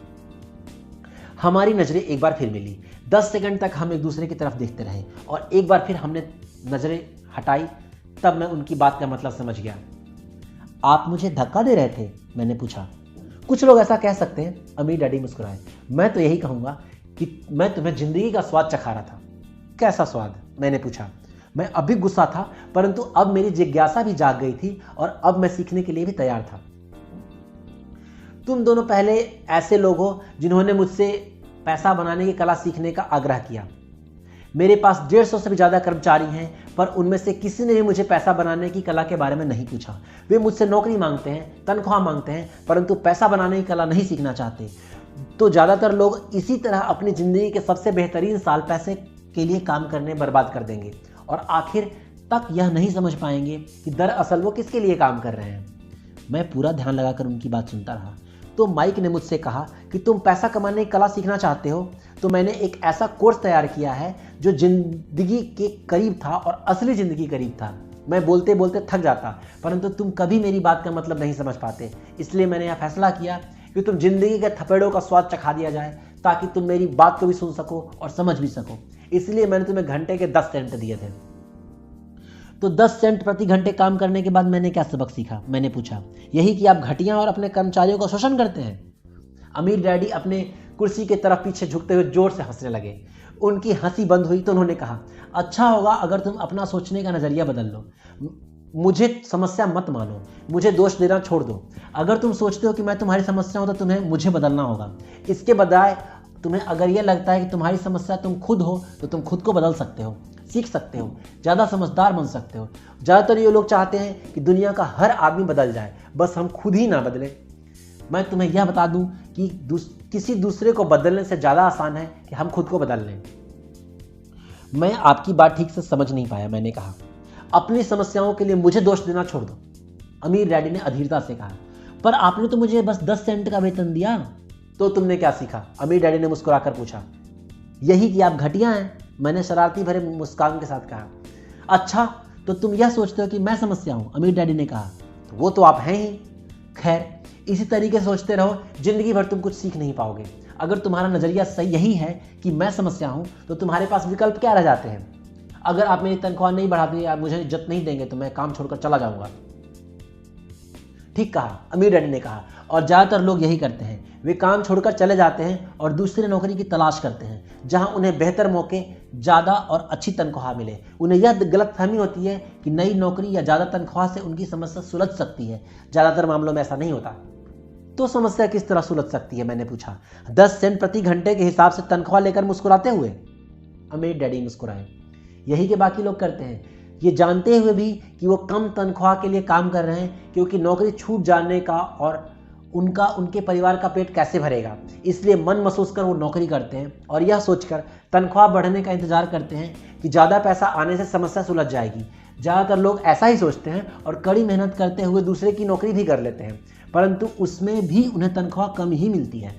हमारी नजरें एक बार फिर मिली। 10 सेकंड तक हम एक दूसरे की तरफ देखते रहे और एक बार फिर हमने नजरें हटाई। तब मैं उनकी बात का मतलब समझ गया। आप मुझे धक्का दे रहे थे? मैंने पूछा। कुछ लोग ऐसा कह सकते हैं, अमीर डैडी मुस्कुराए। मैं तो यही कहूंगा कि मैं तुम्हें जिंदगी का स्वाद चखा रहा था। कैसा स्वाद? मैंने पूछा। मैं अभी गुस्सा था, परंतु अब मेरी जिज्ञासा भी जाग गई थी और अब मैं सीखने के लिए भी तैयार था। तुम दोनों पहले ऐसे लोग हो जिन्होंने मुझसे पैसा बनाने की कला सीखने का आग्रह किया। मेरे पास 150 से भी ज्यादा कर्मचारी हैं, पर उनमें से किसी ने भी मुझे पैसा बनाने की कला के बारे में नहीं पूछा। वे मुझसे नौकरी मांगते हैं, तनख्वाह मांगते हैं, परंतु पैसा बनाने की कला नहीं सीखना चाहते। तो ज्यादातर लोग इसी तरह अपनी जिंदगी के सबसे बेहतरीन साल पैसे के लिए काम करने बर्बाद कर देंगे और आखिर तक यह नहीं समझ पाएंगे कि दरअसल वो किसके लिए काम कर रहे हैं। मैं पूरा ध्यान लगाकर उनकी बात सुनता रहा। तो माइक ने मुझसे कहा कि तुम पैसा कमाने की कला सीखना चाहते हो, तो मैंने एक ऐसा कोर्स तैयार किया है जो जिंदगी के करीब था और असली जिंदगी करीब था। मैं बोलते बोलते थक जाता, परंतु तुम कभी मेरी बात का मतलब नहीं समझ पाते। इसलिए मैंने यह फैसला किया कि तुम जिंदगी के थपेड़ों का स्वाद चखा दिया जाए, ताकि तुम मेरी बात को भी सुन सको और समझ भी सको। इसलिए मैंने तुम्हें घंटे के 10 सेंट दिए थे। तो 10 सेंट प्रति घंटे काम करने के बाद मैंने क्या सबक सीखा? मैंने पूछा। यही कि आप घटिया और अपने कर्मचारियों का शोषण करते हैं। अमीर डैडी अपने कुर्सी की तरफ पीछे झुकते हुए जोर से हंसने लगे। उनकी हंसी बंद हुई तो उन्होंने कहा, अच्छा होगा अगर तुम अपना सोचने का नजरिया बदल लो। मुझे समस्या मत मानो, मुझे दोष देना छोड़ दो। अगर तुम सोचते हो कि मैं तुम्हारी समस्या हूं तो तुम्हें मुझे बदलना होगा। इसके बजाय तुम्हें अगर यह लगता है कि तुम्हारी समस्या तुम खुद हो तो तुम खुद को बदल सकते हो, सीख सकते हो, ज्यादा समझदार बन सकते हो। ज्यादातर ये लोग चाहते हैं कि दुनिया का हर आदमी बदल जाए, बस हम खुद ही ना बदले। मैं तुम्हें यह बता दूं कि किसी दूसरे को बदलने से ज़्यादा आसान है कि हम खुद को बदल लें। मैं आपकी बात ठीक से समझ नहीं पाया, मैंने कहा। अपनी समस्याओं के लिए मुझे दोष देना छोड़ दो, अमीर डैडी ने अधीरता से कहा। पर आपने तो मुझे बस 10 सेंट का वेतन दिया। तो तुमने क्या सीखा? अमीर डैडी ने मुस्कुराकर पूछा। यही कि आप घटिया हैं, मैंने शरारती भरे मुस्कान के साथ कहा। अच्छा, तो तुम यह सोचते हो कि मैं समस्या हूं? अमीर डैडी ने कहा। तो वो तो आप हैं ही। खैर, इसी तरीके से सोचते रहो, जिंदगी भर तुम कुछ सीख नहीं पाओगे। अगर तुम्हारा नजरिया सही यही है कि मैं समस्या हूं, तो तुम्हारे पास विकल्प क्या रह जाते हैं? अगर आप मेरी तनख्वाह नहीं बढ़ाते या मुझे इज्जत नहीं देंगे तो मैं काम छोड़कर चला जाऊंगा। ठीक कहा, अमीर डैडी ने कहा। और ज्यादातर लोग यही करते हैं, वे काम छोड़कर चले जाते हैं और दूसरी नौकरी की तलाश करते हैं जहां उन्हें बेहतर मौके, ज्यादा और अच्छी तनख्वाह मिले। उन्हें यह गलतफहमी होती है कि नई नौकरी या ज्यादा तनख्वाह से उनकी समस्या सुलझ सकती है। ज्यादातर मामलों में ऐसा नहीं होता। तो समस्या किस तरह सुलझ सकती है? मैंने पूछा। 10 सेंट प्रति घंटे के हिसाब से तनख्वाह लेकर मुस्कुराते हुए। अमीर डैडी मुस्कुराए। यही के बाकी लोग करते हैं, ये जानते हुए भी कि वो कम तनख्वाह के लिए काम कर रहे हैं, क्योंकि नौकरी छूट जाने का और उनके परिवार का पेट कैसे भरेगा, इसलिए मन महसूस कर वो नौकरी करते हैं और यह सोचकर तनख्वाह बढ़ने का इंतजार करते हैं कि ज़्यादा पैसा आने से समस्या सुलझ जाएगी। ज़्यादातर लोग ऐसा ही सोचते हैं और कड़ी मेहनत करते हुए दूसरे की नौकरी भी कर लेते हैं, परंतु उसमें भी उन्हें तनख्वाह कम ही मिलती है।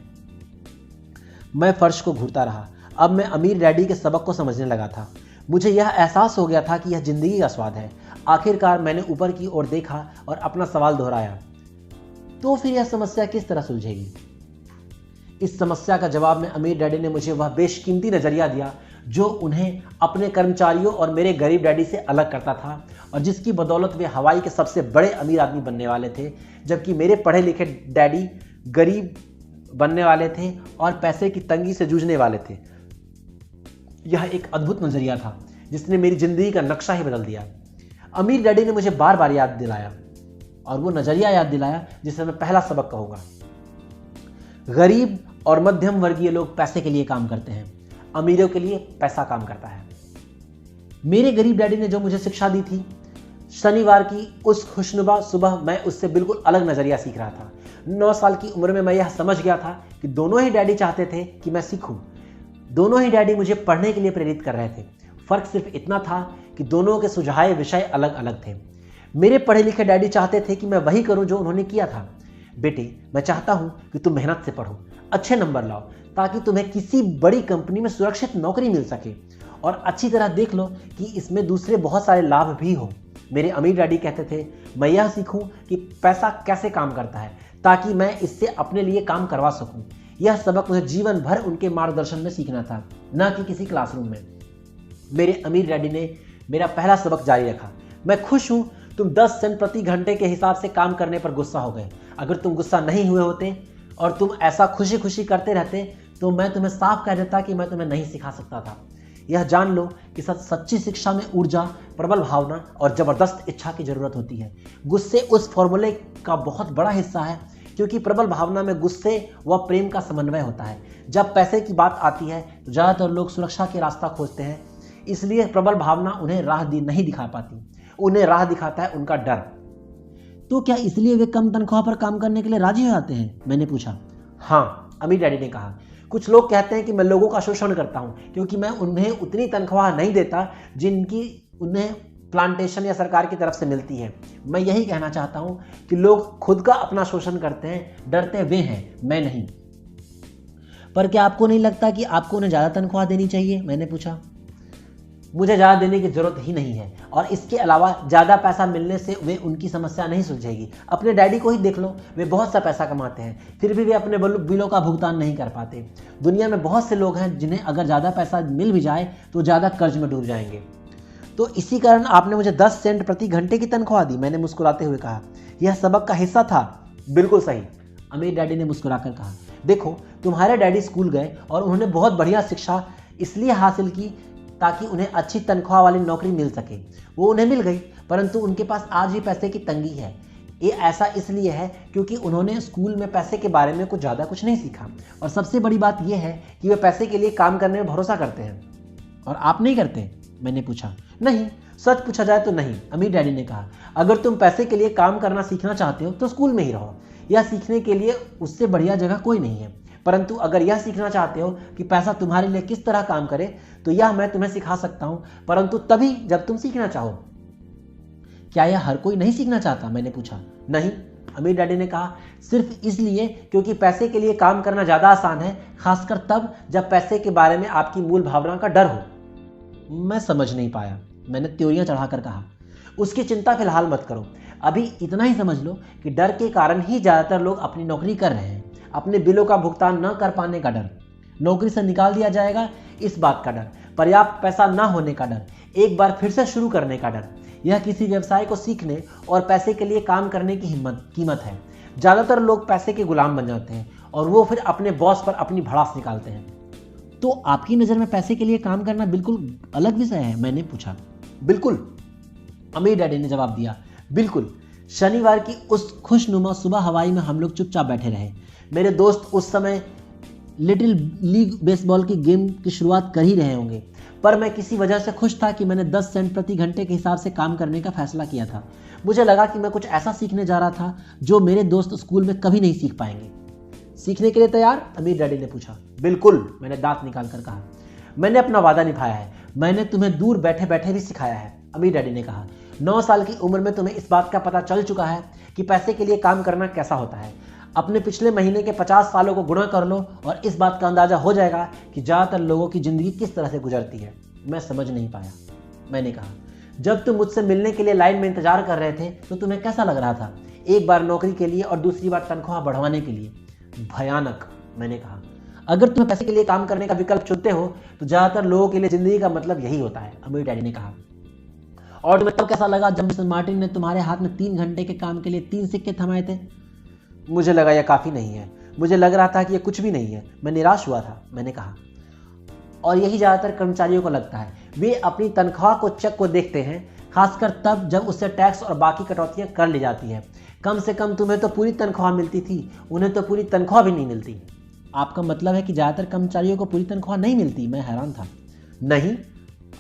मैं फर्श को घूरता रहा। अब मैं अमीर डैडी के सबक को समझने लगा था। मुझे यह एहसास हो गया था कि यह जिंदगी का स्वाद है। आखिरकार मैंने ऊपर की ओर देखा और अपना सवाल दोहराया। तो फिर यह समस्या किस तरह सुलझेगी? इस समस्या का जवाब में अमीर डैडी ने मुझे वह बेशकीमती नजरिया दिया जो उन्हें अपने कर्मचारियों और मेरे गरीब डैडी से अलग करता था और जिसकी बदौलत वे हवाई के सबसे बड़े अमीर आदमी बनने वाले थे, जबकि मेरे पढ़े लिखे डैडी गरीब बनने वाले थे और पैसे की तंगी से जूझने वाले थे। यह एक अद्भुत नजरिया था जिसने मेरी जिंदगी का नक्शा ही बदल दिया। अमीर डैडी ने मुझे बार बार याद दिलाया और वो नजरिया याद दिलाया जिसे मैं पहला सबक कहूंगा। गरीब और मध्यम वर्गीय लोग पैसे के लिए काम करते हैं, अमीरों के लिए पैसा काम करता है। मेरे गरीब डैडी ने जो मुझे शिक्षा दी थी, शनिवार की उस खुशनुमा सुबह मैं उससे बिल्कुल अलग नजरिया सीख रहा था। 9 साल की उम्र में मैं यह समझ गया था कि दोनों ही डैडी चाहते थे कि मैं सीखूं। दोनों ही डैडी मुझे पढ़ने के लिए प्रेरित कर रहे थे। फर्क सिर्फ इतना था कि दोनों के सुझाए विषय अलग अलग थे। मेरे पढ़े लिखे डैडी चाहते थे कि मैं वही करूं जो उन्होंने किया था। बेटे, मैं चाहता हूं कि तुम मेहनत से पढ़ो, अच्छे नंबर लाओ, ताकि तुम्हें किसी बड़ी कंपनी में सुरक्षित नौकरी मिल सके और अच्छी तरह देख लो कि इसमें दूसरे बहुत सारे लाभ भी हो। मेरे अमीर डैडी कहते थे मैं यह सीखूं कि पैसा कैसे काम करता है ताकि मैं इससे अपने लिए काम करवा सकूं। यह सबक मुझे जीवन भर उनके मार्गदर्शन में सीखना था, न कि किसी क्लासरूम में। मेरे अमीर डैडी ने मेरा पहला सबक जारी रखा। मैं खुश हूं तुम 10 सेंट प्रति घंटे के हिसाब से काम करने पर गुस्सा हो गए। अगर तुम गुस्सा नहीं हुए होते और तुम ऐसा खुशी खुशी करते रहते तो मैं तुम्हें साफ कह देता कि मैं तुम्हें नहीं सिखा सकता था। यह जान लो कि सच्ची शिक्षा में ऊर्जा, प्रबल भावना और जबरदस्त इच्छा की जरूरत होती है। गुस्से उस फॉर्मूले का बहुत बड़ा हिस्सा है, क्योंकि प्रबल भावना में गुस्से व प्रेम का समन्वय होता है। जब पैसे की बात आती है तो ज्यादातर लोग सुरक्षा के रास्ता खोजते हैं, इसलिए प्रबल भावना उन्हें राह नहीं दिखा पाती। उन्हें राह दिखाता है उनका डर। तो क्या इसलिए वे कम तनख्वाह पर काम करने के लिए राजी हो जाते हैं? मैंने पूछा। हाँ, अमीर डैडी ने कहा। कुछ लोग कहते हैं कि मैं लोगों का शोषण करता हूं क्योंकि मैं उन्हें उतनी तनख्वाह नहीं देता जिनकी उन्हें प्लांटेशन या सरकार की तरफ से मिलती है। मैं यही कहना चाहता हूं कि लोग खुद का अपना शोषण करते हैं, डरते वे हैं, मैं नहीं। पर क्या आपको नहीं लगता कि आपको उन्हें ज्यादा तनख्वाह देनी चाहिए? मैंने पूछा। मुझे ज़्यादा देने की जरूरत ही नहीं है और इसके अलावा ज़्यादा पैसा मिलने से वे उनकी समस्या नहीं सुलझेगी। अपने डैडी को ही देख लो, वे बहुत सा पैसा कमाते हैं फिर भी वे अपने बिलों का भुगतान नहीं कर पाते। दुनिया में बहुत से लोग हैं जिन्हें अगर ज़्यादा पैसा मिल भी जाए तो ज़्यादा कर्ज में डूब जाएंगे। तो इसी कारण आपने मुझे 10 सेंट प्रति घंटे की तनख्वाह दी? मैंने मुस्कुराते हुए कहा। यह सबक का हिस्सा था। बिल्कुल सही, अमीर डैडी ने मुस्कुराकर कहा। देखो, तुम्हारे डैडी स्कूल गए और उन्होंने बहुत बढ़िया शिक्षा इसलिए हासिल की ताकि उन्हें अच्छी तनख्वाह वाली नौकरी मिल सके। वो उन्हें मिल गई, परंतु उनके पास आज भी पैसे की तंगी है। ये ऐसा इसलिए है क्योंकि उन्होंने स्कूल में पैसे के बारे में कुछ नहीं सीखा। और सबसे बड़ी बात यह है कि वे पैसे के लिए काम करने में भरोसा करते हैं। और आप नहीं करते? मैंने पूछा। नहीं, सच पूछा जाए तो नहीं, अमीर डैडी ने कहा। अगर तुम पैसे के लिए काम करना सीखना चाहते हो तो स्कूल में ही रहो। यह सीखने के लिए उससे बढ़िया जगह कोई नहीं है। परंतु अगर यह सीखना चाहते हो कि पैसा तुम्हारे लिए किस तरह काम करे तो यह मैं तुम्हें सिखा सकता हूं, परंतु तभी जब तुम सीखना चाहो। क्या यह हर कोई नहीं सीखना चाहता? मैंने पूछा। नहीं, अमीर डैडी ने कहा, सिर्फ इसलिए क्योंकि पैसे के लिए काम करना ज्यादा आसान है, खासकर तब जब पैसे के बारे में आपकी मूल भावना का डर हो। मैं समझ नहीं पाया। मैंने त्योरियां चढ़ाकर कहा, उसकी चिंता फिलहाल मत करो, अभी इतना ही समझ लो कि डर के कारण ही ज्यादातर लोग अपनी नौकरी कर रहे हैं। अपने बिलों का भुगतान न कर पाने का डर, नौकरी से निकाल दिया जाएगा इस बात का डर, पर्याप्त पैसा न होने का डर, एक बार फिर से शुरू करने का डर। यह किसी व्यवसाय को सीखने और पैसे के लिए काम करने की कीमत है। ज्यादातर लोग पैसे के गुलाम बन जाते हैं और वो फिर अपने बॉस पर अपनी भड़ास निकालते हैं। तो आपकी नज़र में पैसे के लिए काम करना बिल्कुल अलग विषय है? मैंने पूछा। बिल्कुल, अमीर डैडी ने जवाब दिया, बिल्कुल। शनिवार की उस खुशनुमा सुबह हवाई में हम लोग चुपचाप बैठे रहे। मेरे दोस्त उस समय लिटिल लीग बेसबॉल की गेम की शुरुआत कर ही रहे होंगे, पर मैं किसी वजह से खुश था कि मैंने 10 सेंट प्रति घंटे के हिसाब से काम करने का फैसला किया था। मुझे लगा कि मैं कुछ ऐसा सीखने जा रहा था जो मेरे दोस्त स्कूल में कभी नहीं सीख पाएंगे। सीखने के लिए तैयार? अमीर डैडी ने पूछा। बिल्कुल, मैंने दांत निकाल कर कहा। मैंने अपना वादा निभाया है, मैंने तुम्हें दूर बैठे बैठे भी सिखाया है, अमीर डैडी ने कहा। 9 साल की उम्र में तुम्हें इस बात का पता चल चुका है कि पैसे के लिए काम करना कैसा होता है। अपने पिछले महीने के 50 सालों को गुणा कर लो और इस बात का अंदाजा हो जाएगा कि ज्यादातर लोगों की जिंदगी किस तरह से गुजरती है। मैं समझ नहीं पाया। मैंने कहा, जब तुम मुझसे मिलने के लिए लाइन में इंतजार कर रहे थे तो तुम्हें कैसा लग रहा था? एक बार नौकरी के लिए और दूसरी बार तनख्वाह बढ़वाने के लिए। भयानक, मैंने कहा। अगर तुम्हें पैसे के लिए काम करने का विकल्प चुनते हो तो ज्यादातर लोगों के लिए जिंदगी का मतलब यही होता है, अमीर डैडी ने कहा। और तुम्हें तब कैसा लगा जब मिस्टर मार्टिन ने तुम्हारे हाथ में 3 घंटे के काम के लिए 3 सिक्के थमाए थे? मुझे लगा यह काफी नहीं है। मुझे लग रहा था कि यह कुछ भी नहीं है। मैं निराश हुआ था, मैंने कहा। और यही ज्यादातर कर्मचारियों को लगता है। वे अपनी तनख्वाह को चेक को देखते हैं, खासकर तब जब उससे टैक्स और बाकी कटौतियां कर ली जाती है। कम से कम तुम्हें तो पूरी तनख्वाह मिलती थी, उन्हें तो पूरी तनख्वाह भी नहीं मिलती। आपका मतलब है कि ज्यादातर कर्मचारियों को पूरी तनख्वाह नहीं मिलती? मैं हैरान था। नहीं,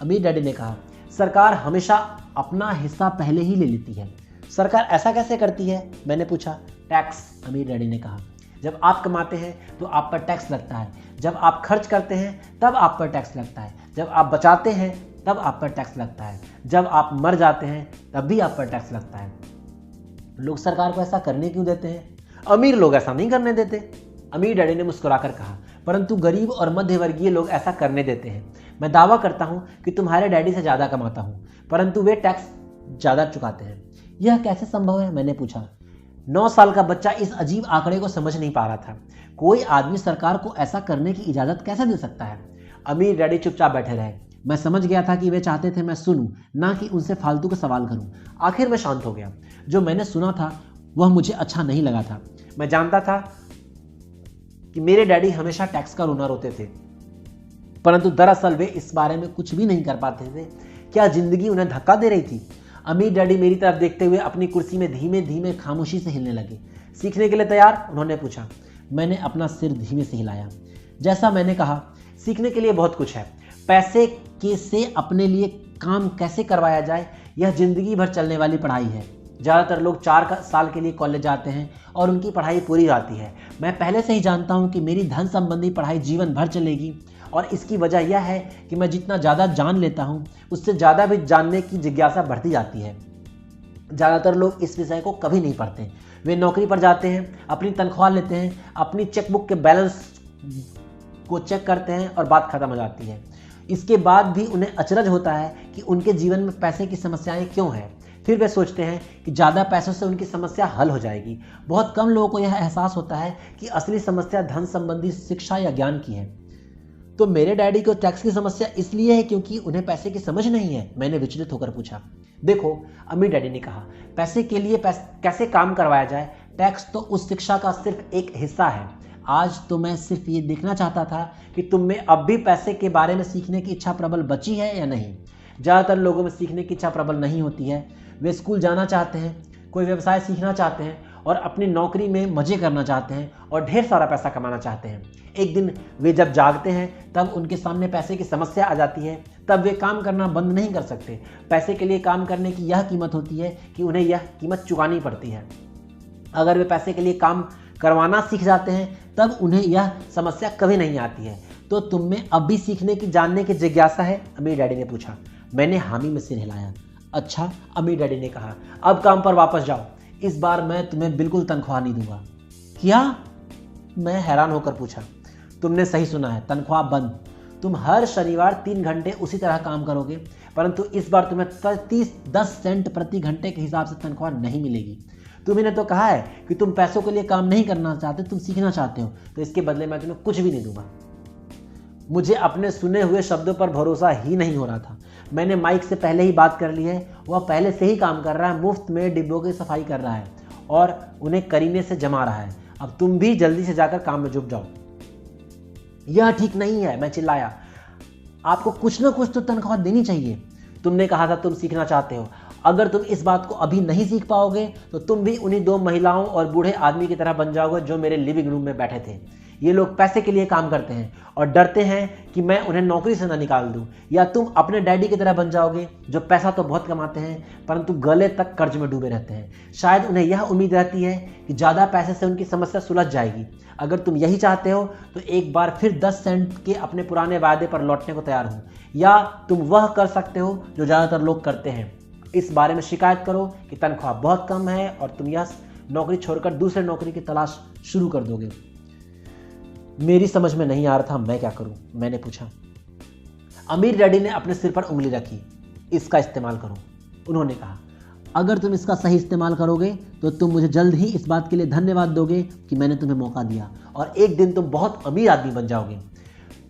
अमीर डैडी ने कहा, सरकार हमेशा अपना हिस्सा पहले ही ले लेती है। सरकार ऐसा कैसे करती है? मैंने पूछा। टैक्स, अमीर डैडी ने कहा। जब आप कमाते हैं तो आप पर टैक्स लगता है, जब आप खर्च करते हैं तब आप पर टैक्स लगता है, जब आप बचाते हैं तब आप पर टैक्स लगता है, जब आप मर जाते हैं तब भी आप पर टैक्स लगता है। लोग सरकार को ऐसा करने क्यों देते हैं? अमीर लोग ऐसा नहीं करने देते, अमीर डैडी ने मुस्कुराकर कहा, परंतु गरीब और मध्य वर्गीय लोग ऐसा करने देते हैं। मैं दावा करता हूं कि तुम्हारे डैडी से ज्यादा कमाता हूं, परंतु वे टैक्स ज्यादा चुकाते हैं। यह कैसे संभव है? मैंने पूछा। 9 साल का बच्चा इस अजीब आंकड़े को समझ नहीं पा रहा था। कोई आदमी सरकार को ऐसा करने की इजाजत कैसे दे सकता है? अमीर डैडी चुपचाप बैठे रहे। मैं समझ गया था कि वे चाहते थे मैं सुनूं, ना कि उनसे फालतू के सवाल करूं। आखिर मैं शांत हो गया। जो मैंने सुना था वह मुझे अच्छा नहीं लगा था। मैं जानता था कि मेरे डैडी हमेशा टैक्स का रोना रोते थे, परंतु दरअसल वे इस बारे में कुछ भी नहीं कर पाते थे। क्या जिंदगी उन्हें धक्का दे रही थी? अमीर डैडी मेरी तरफ देखते हुए अपनी कुर्सी में धीमे धीमे खामोशी से हिलने लगे। सीखने के लिए तैयार? उन्होंने पूछा। मैंने अपना सिर धीमे से हिलाया। जैसा मैंने कहा, सीखने के लिए बहुत कुछ है। पैसे के से अपने लिए काम कैसे करवाया जाए, यह जिंदगी भर चलने वाली पढ़ाई है। ज़्यादातर लोग 4 साल के लिए कॉलेज जाते हैं और उनकी पढ़ाई पूरी जाती है। मैं पहले से ही जानता हूं कि मेरी धन संबंधी पढ़ाई जीवन भर चलेगी, और इसकी वजह यह है कि मैं जितना ज़्यादा जान लेता हूं उससे ज़्यादा भी जानने की जिज्ञासा बढ़ती जाती है। ज़्यादातर लोग इस विषय को कभी नहीं पढ़ते। वे नौकरी पर जाते हैं, अपनी तनख्वाह लेते हैं, अपनी चेकबुक के बैलेंस को चेक करते हैं और बात खत्म हो जाती है। इसके बाद भी उन्हें अचरज होता है कि उनके जीवन में पैसे की समस्याएं क्यों हैं। फिर वे सोचते हैं कि ज़्यादा पैसों से उनकी समस्या हल हो जाएगी। बहुत कम लोगों को यह एहसास होता है कि असली समस्या धन संबंधी शिक्षा या ज्ञान की है। तो मेरे डैडी को टैक्स की समस्या इसलिए है क्योंकि उन्हें पैसे की समझ नहीं है? मैंने विचलित होकर पूछा। देखो, अमीर डैडी ने कहा, पैसे के लिए कैसे काम करवाया जाए, टैक्स तो उस शिक्षा का सिर्फ एक हिस्सा है। आज तो मैं सिर्फ ये देखना चाहता था कि तुम में अब भी पैसे के बारे में सीखने की इच्छा प्रबल बची है या नहीं। ज़्यादातर लोगों में सीखने की इच्छा प्रबल नहीं होती है। वे स्कूल जाना चाहते हैं, कोई व्यवसाय सीखना चाहते हैं और अपनी नौकरी में मज़े करना चाहते हैं और ढेर सारा पैसा कमाना चाहते हैं। एक दिन वे जब जागते हैं तब उनके सामने पैसे की समस्या आ जाती है। तब वे काम करना बंद नहीं कर सकते। पैसे के लिए काम करने की यह कीमत होती है कि उन्हें यह कीमत चुकानी पड़ती है। अगर वे पैसे के लिए काम करवाना सीख जाते हैं तब उन्हें यह समस्या कभी नहीं आती है। तो तुम में अब भी सीखने की जानने की जिज्ञासा है? अमीर डैडी ने पूछा। मैंने हामी में सिर हिलाया। अच्छा, अमीर डैडी ने कहा, अब काम पर वापस जाओ। इस बार मैं तुम्हें बिल्कुल तनख्वाह नहीं दूंगा। क्या? मैं हैरान होकर पूछा। तुमने सही सुना है, तनख्वाह बंद। तुम हर शनिवार 3 घंटे उसी तरह काम करोगे, परंतु इस बार तुम्हें 10 सेंट प्रति घंटे के हिसाब से तनख्वाह नहीं मिलेगी। तुम्ही तो कहा है कि तुम पैसों के लिए काम नहीं करना चाहते, तुम सीखना चाहते हो, तो इसके बदले मैं तुम्हें कुछ भी नहीं दूंगा। मुझे अपने सुने हुए शब्दों पर भरोसा ही नहीं हो रहा था। मैंने माइक से पहले ही बात कर ली है, वह पहले से ही काम कर रहा है, मुफ्त में डिब्बों की सफाई कर रहा है और उन्हें करीने से जमा रहा है। अब तुम भी जल्दी से जाकर काम में जुट जाओ। यह ठीक नहीं है, मैं चिल्लाया। आपको कुछ ना कुछ तो तनख्वाह देनी चाहिए। तुमने कहा था तुम सीखना चाहते हो। अगर तुम इस बात को अभी नहीं सीख पाओगे तो तुम भी उन्हीं 2 महिलाओं और बूढ़े आदमी की तरह बन जाओगे जो मेरे लिविंग रूम में बैठे थे। ये लोग पैसे के लिए काम करते हैं और डरते हैं कि मैं उन्हें नौकरी से ना निकाल दूं। या तुम अपने डैडी की तरह बन जाओगे जो पैसा तो बहुत कमाते हैं परंतु गले तक कर्ज में डूबे रहते हैं। शायद उन्हें यह उम्मीद रहती है कि ज़्यादा पैसे से उनकी समस्या सुलझ जाएगी। अगर तुम यही चाहते हो तो एक बार फिर 10 सेंट के अपने पुराने वायदे पर लौटने को तैयार हो, या तुम वह कर सकते हो जो ज़्यादातर लोग करते हैं, इस बारे में शिकायत करो कि तनख्वाह बहुत कम है और तुम यह नौकरी छोड़कर दूसरे नौकरी की तलाश शुरू कर दोगे। मेरी समझ में नहीं आ रहा था मैं क्या करूं, मैंने पूछा। अमीर डैडी ने अपने सिर पर उंगली रखी। इसका इस्तेमाल करो, उन्होंने कहा। अगर तुम इसका सही इस्तेमाल करोगे तो तुम मुझे जल्द ही इस बात के लिए धन्यवाद दोगे कि मैंने तुम्हें मौका दिया और एक दिन तुम बहुत अमीर आदमी बन जाओगे।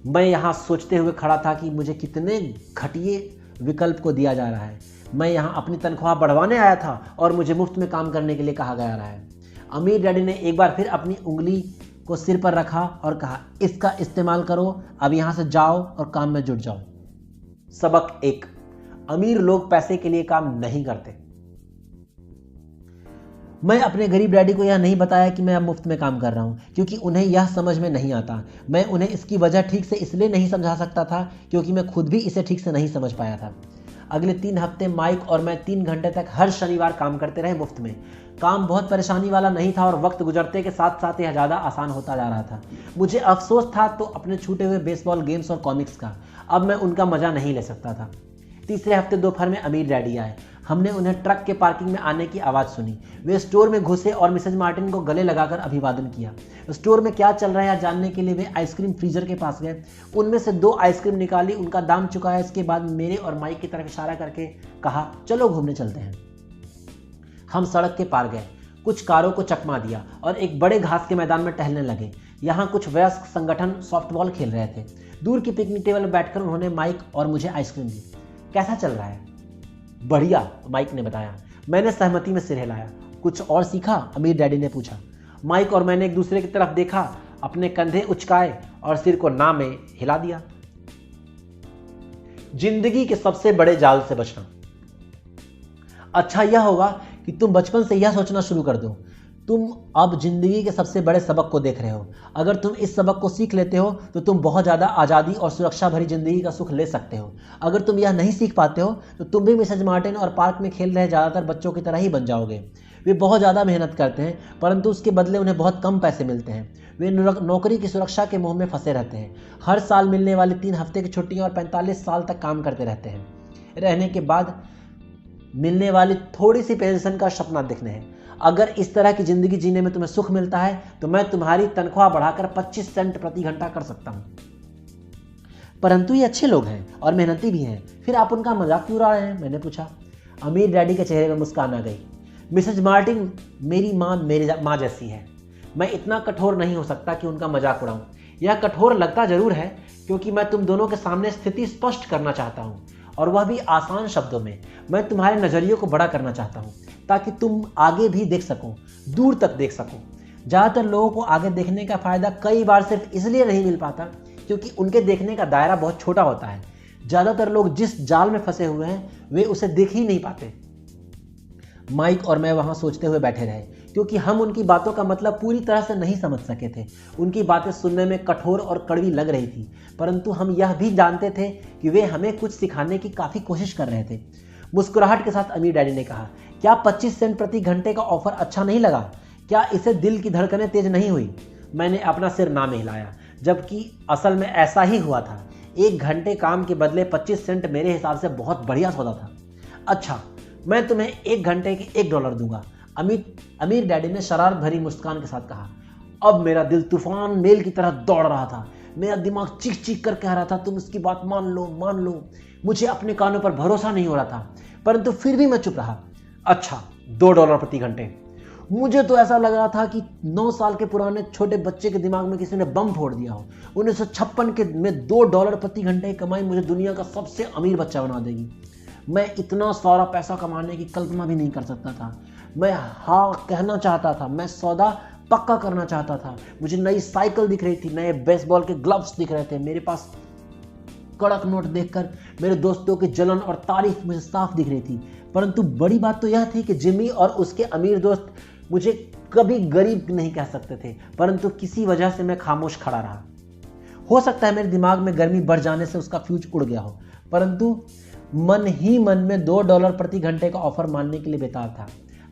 मैं यहाँ सोचते हुए खड़ा था कि मुझे कितने घटिया विकल्प को दिया जा रहा है। मैं यहाँ अपनी तनख्वाह बढ़वाने आया था और मुझे मुफ्त में काम करने के लिए कहा जा रहा है। अमीर डैडी ने एक बार फिर अपनी उंगली को सिर पर रखा और कहा, इसका इस्तेमाल करो, अब यहाँ से जाओ और काम में जुट जाओ। सबक 1, अमीर लोग पैसे के लिए काम नहीं करते। मैं अपने गरीब डैडी को यह नहीं बताया कि मैं अब मुफ्त में काम कर रहा हूं, क्योंकि उन्हें यह समझ में नहीं आता। मैं उन्हें इसकी वजह ठीक से इसलिए नहीं समझा सकता था क्योंकि मैं खुद भी इसे ठीक से नहीं समझ पाया था। अगले 3 हफ्ते माइक और मैं 3 घंटे तक हर शनिवार काम करते रहे मुफ्त में। काम बहुत परेशानी वाला नहीं था और वक्त गुजरते के साथ साथ यह ज़्यादा आसान होता जा रहा था। मुझे अफसोस था तो अपने छूटे हुए बेसबॉल गेम्स और कॉमिक्स का। अब मैं उनका मजा नहीं ले सकता था। तीसरे हफ्ते दोपहर में अमीर डैडी आए। हमने उन्हें ट्रक के पार्किंग में आने की आवाज़ सुनी। वे स्टोर में घुसे और मिसेज मार्टिन को गले लगाकर अभिवादन किया। स्टोर में क्या चल रहा है जानने के लिए वे आइसक्रीम फ्रीजर के पास गए। उनमें से 2 आइसक्रीम निकाली, उनका दाम चुकाया। इसके बाद मेरे और माइक की तरफ इशारा करके कहा, चलो घूमने चलते हैं। हम सड़क के पार गए, कुछ कारों को चकमा दिया और एक बड़े घास के मैदान में टहलने लगे। यहाँ कुछ वयस्क संगठन सॉफ्टबॉल खेल रहे थे। दूर की पिकनिक टेबल पर बैठकर उन्होंने माइक और मुझे आइसक्रीम दी। कैसा चल रहा है? बढ़िया, माइक ने बताया। मैंने सहमति में सिर हिलाया। कुछ और सीखा? अमीर डैडी ने पूछा। माइक और मैंने एक दूसरे की तरफ देखा, अपने कंधे उचकाए और सिर को ना में हिला दिया। जिंदगी के सबसे बड़े जाल से बचना। अच्छा यह होगा कि तुम बचपन से यह सोचना शुरू कर दो, तुम अब जिंदगी के सबसे बड़े सबक को देख रहे हो। अगर तुम इस सबक को सीख लेते हो तो तुम बहुत ज़्यादा आज़ादी और सुरक्षा भरी जिंदगी का सुख ले सकते हो। अगर तुम यह नहीं सीख पाते हो तो तुम भी मिसेज मार्टिन और पार्क में खेल रहे ज़्यादातर बच्चों की तरह ही बन जाओगे। वे बहुत ज़्यादा मेहनत करते हैं परंतु उसके बदले उन्हें बहुत कम पैसे मिलते हैं। वे नौकरी की सुरक्षा के मोह में फंसे रहते हैं। हर साल मिलने वाली 3 हफ्ते की छुट्टियाँ और 45 साल तक काम करते रहते हैं। रहने के बाद मिलने वाली थोड़ी सी पेंशन का सपना देखने हैं। अगर इस तरह की जिंदगी जीने में तुम्हें सुख मिलता है तो मैं तुम्हारी तनख्वाह बढ़ाकर 25 सेंट प्रति घंटा कर सकता हूं। परंतु ये अच्छे लोग हैं और मेहनती भी हैं, फिर आप उनका मजाक क्यों उड़ा रहे हैं? मैंने पूछा। अमीर डैडी के चेहरे में मुस्कान आ गई। मिसेज मार्टिन मेरी माँ जैसी है। मैं इतना कठोर नहीं हो सकता कि उनका मजाक उड़ाऊं। यह कठोर लगता जरूर है क्योंकि मैं तुम दोनों के सामने स्थिति स्पष्ट करना चाहता हूं, और वह भी आसान शब्दों में। मैं तुम्हारे नजरियों को बड़ा करना चाहता हूं ताकि तुम आगे भी देख सको, दूर तक देख सको। ज़्यादातर लोगों को आगे देखने का फ़ायदा कई बार सिर्फ इसलिए नहीं मिल पाता क्योंकि उनके देखने का दायरा बहुत छोटा होता है। ज़्यादातर लोग जिस जाल में फंसे हुए हैं वे उसे देख ही नहीं पाते। माइक और मैं वहाँ सोचते हुए बैठे रहे क्योंकि हम उनकी बातों का मतलब पूरी तरह से नहीं समझ सके थे। उनकी बातें सुनने में कठोर और कड़वी लग रही थी, परंतु हम यह भी जानते थे कि वे हमें कुछ सिखाने की काफ़ी कोशिश कर रहे थे। मुस्कुराहट के साथ अमीर डैडी ने कहा, क्या 25 सेंट प्रति घंटे का ऑफर अच्छा नहीं लगा? क्या इससे दिल की धड़कनें तेज नहीं हुई? मैंने अपना सिर ना में हिलाया, जबकि असल में ऐसा ही हुआ था। 1 घंटे काम के बदले 25 सेंट मेरे हिसाब से बहुत बढ़िया सौदा था। अच्छा, मैं तुम्हें 1 घंटे के $1 दूंगा, अमीर डैडी ने शरारत भरी मुस्कान के साथ कहा। अब मेरा दिल तूफान मेल की तरह दौड़ रहा था। मेरा दिमाग चीख चीख कर कह रहा था, तुम इसकी बात मान लो, मान लो। मुझे अपने कानों पर भरोसा नहीं हो रहा था, परंतु फिर भी मैं चुप रहा। अच्छा, $2 प्रति घंटे। मुझे तो ऐसा लग रहा था कि 9 साल के पुराने छोटे बच्चे के दिमाग में किसी ने बम फोड़ दिया हो। 1956 में $2 प्रति घंटे की कमाई मुझे दुनिया का सबसे अमीर बच्चा बना देगी। मैं इतना सारा पैसा कमाने की कल्पना भी नहीं कर सकता था। मैं हाँ कहना चाहता था, मैं सौदा पक्का करना चाहता था। मुझे नई साइकिल दिख रही थी, नए बेसबॉल के ग्लव्स दिख रहे थे। मेरे पास कड़क नोट देखकर मेरे दोस्तों की जलन और तारीफ मुझे साफ दिख रही थी। परंतु बड़ी बात तो यह थी कि जिमी और उसके अमीर दोस्त मुझे कभी गरीब नहीं कह सकते थे, परंतु किसी वजह से मैं खामोश खड़ा रहा। हो सकता है मेरे दिमाग में गर्मी बढ़ जाने से उसका फ्यूज उड़ गया हो, परंतु मन ही मन में $2 प्रति घंटे का ऑफर मानने के लिए बेताब था।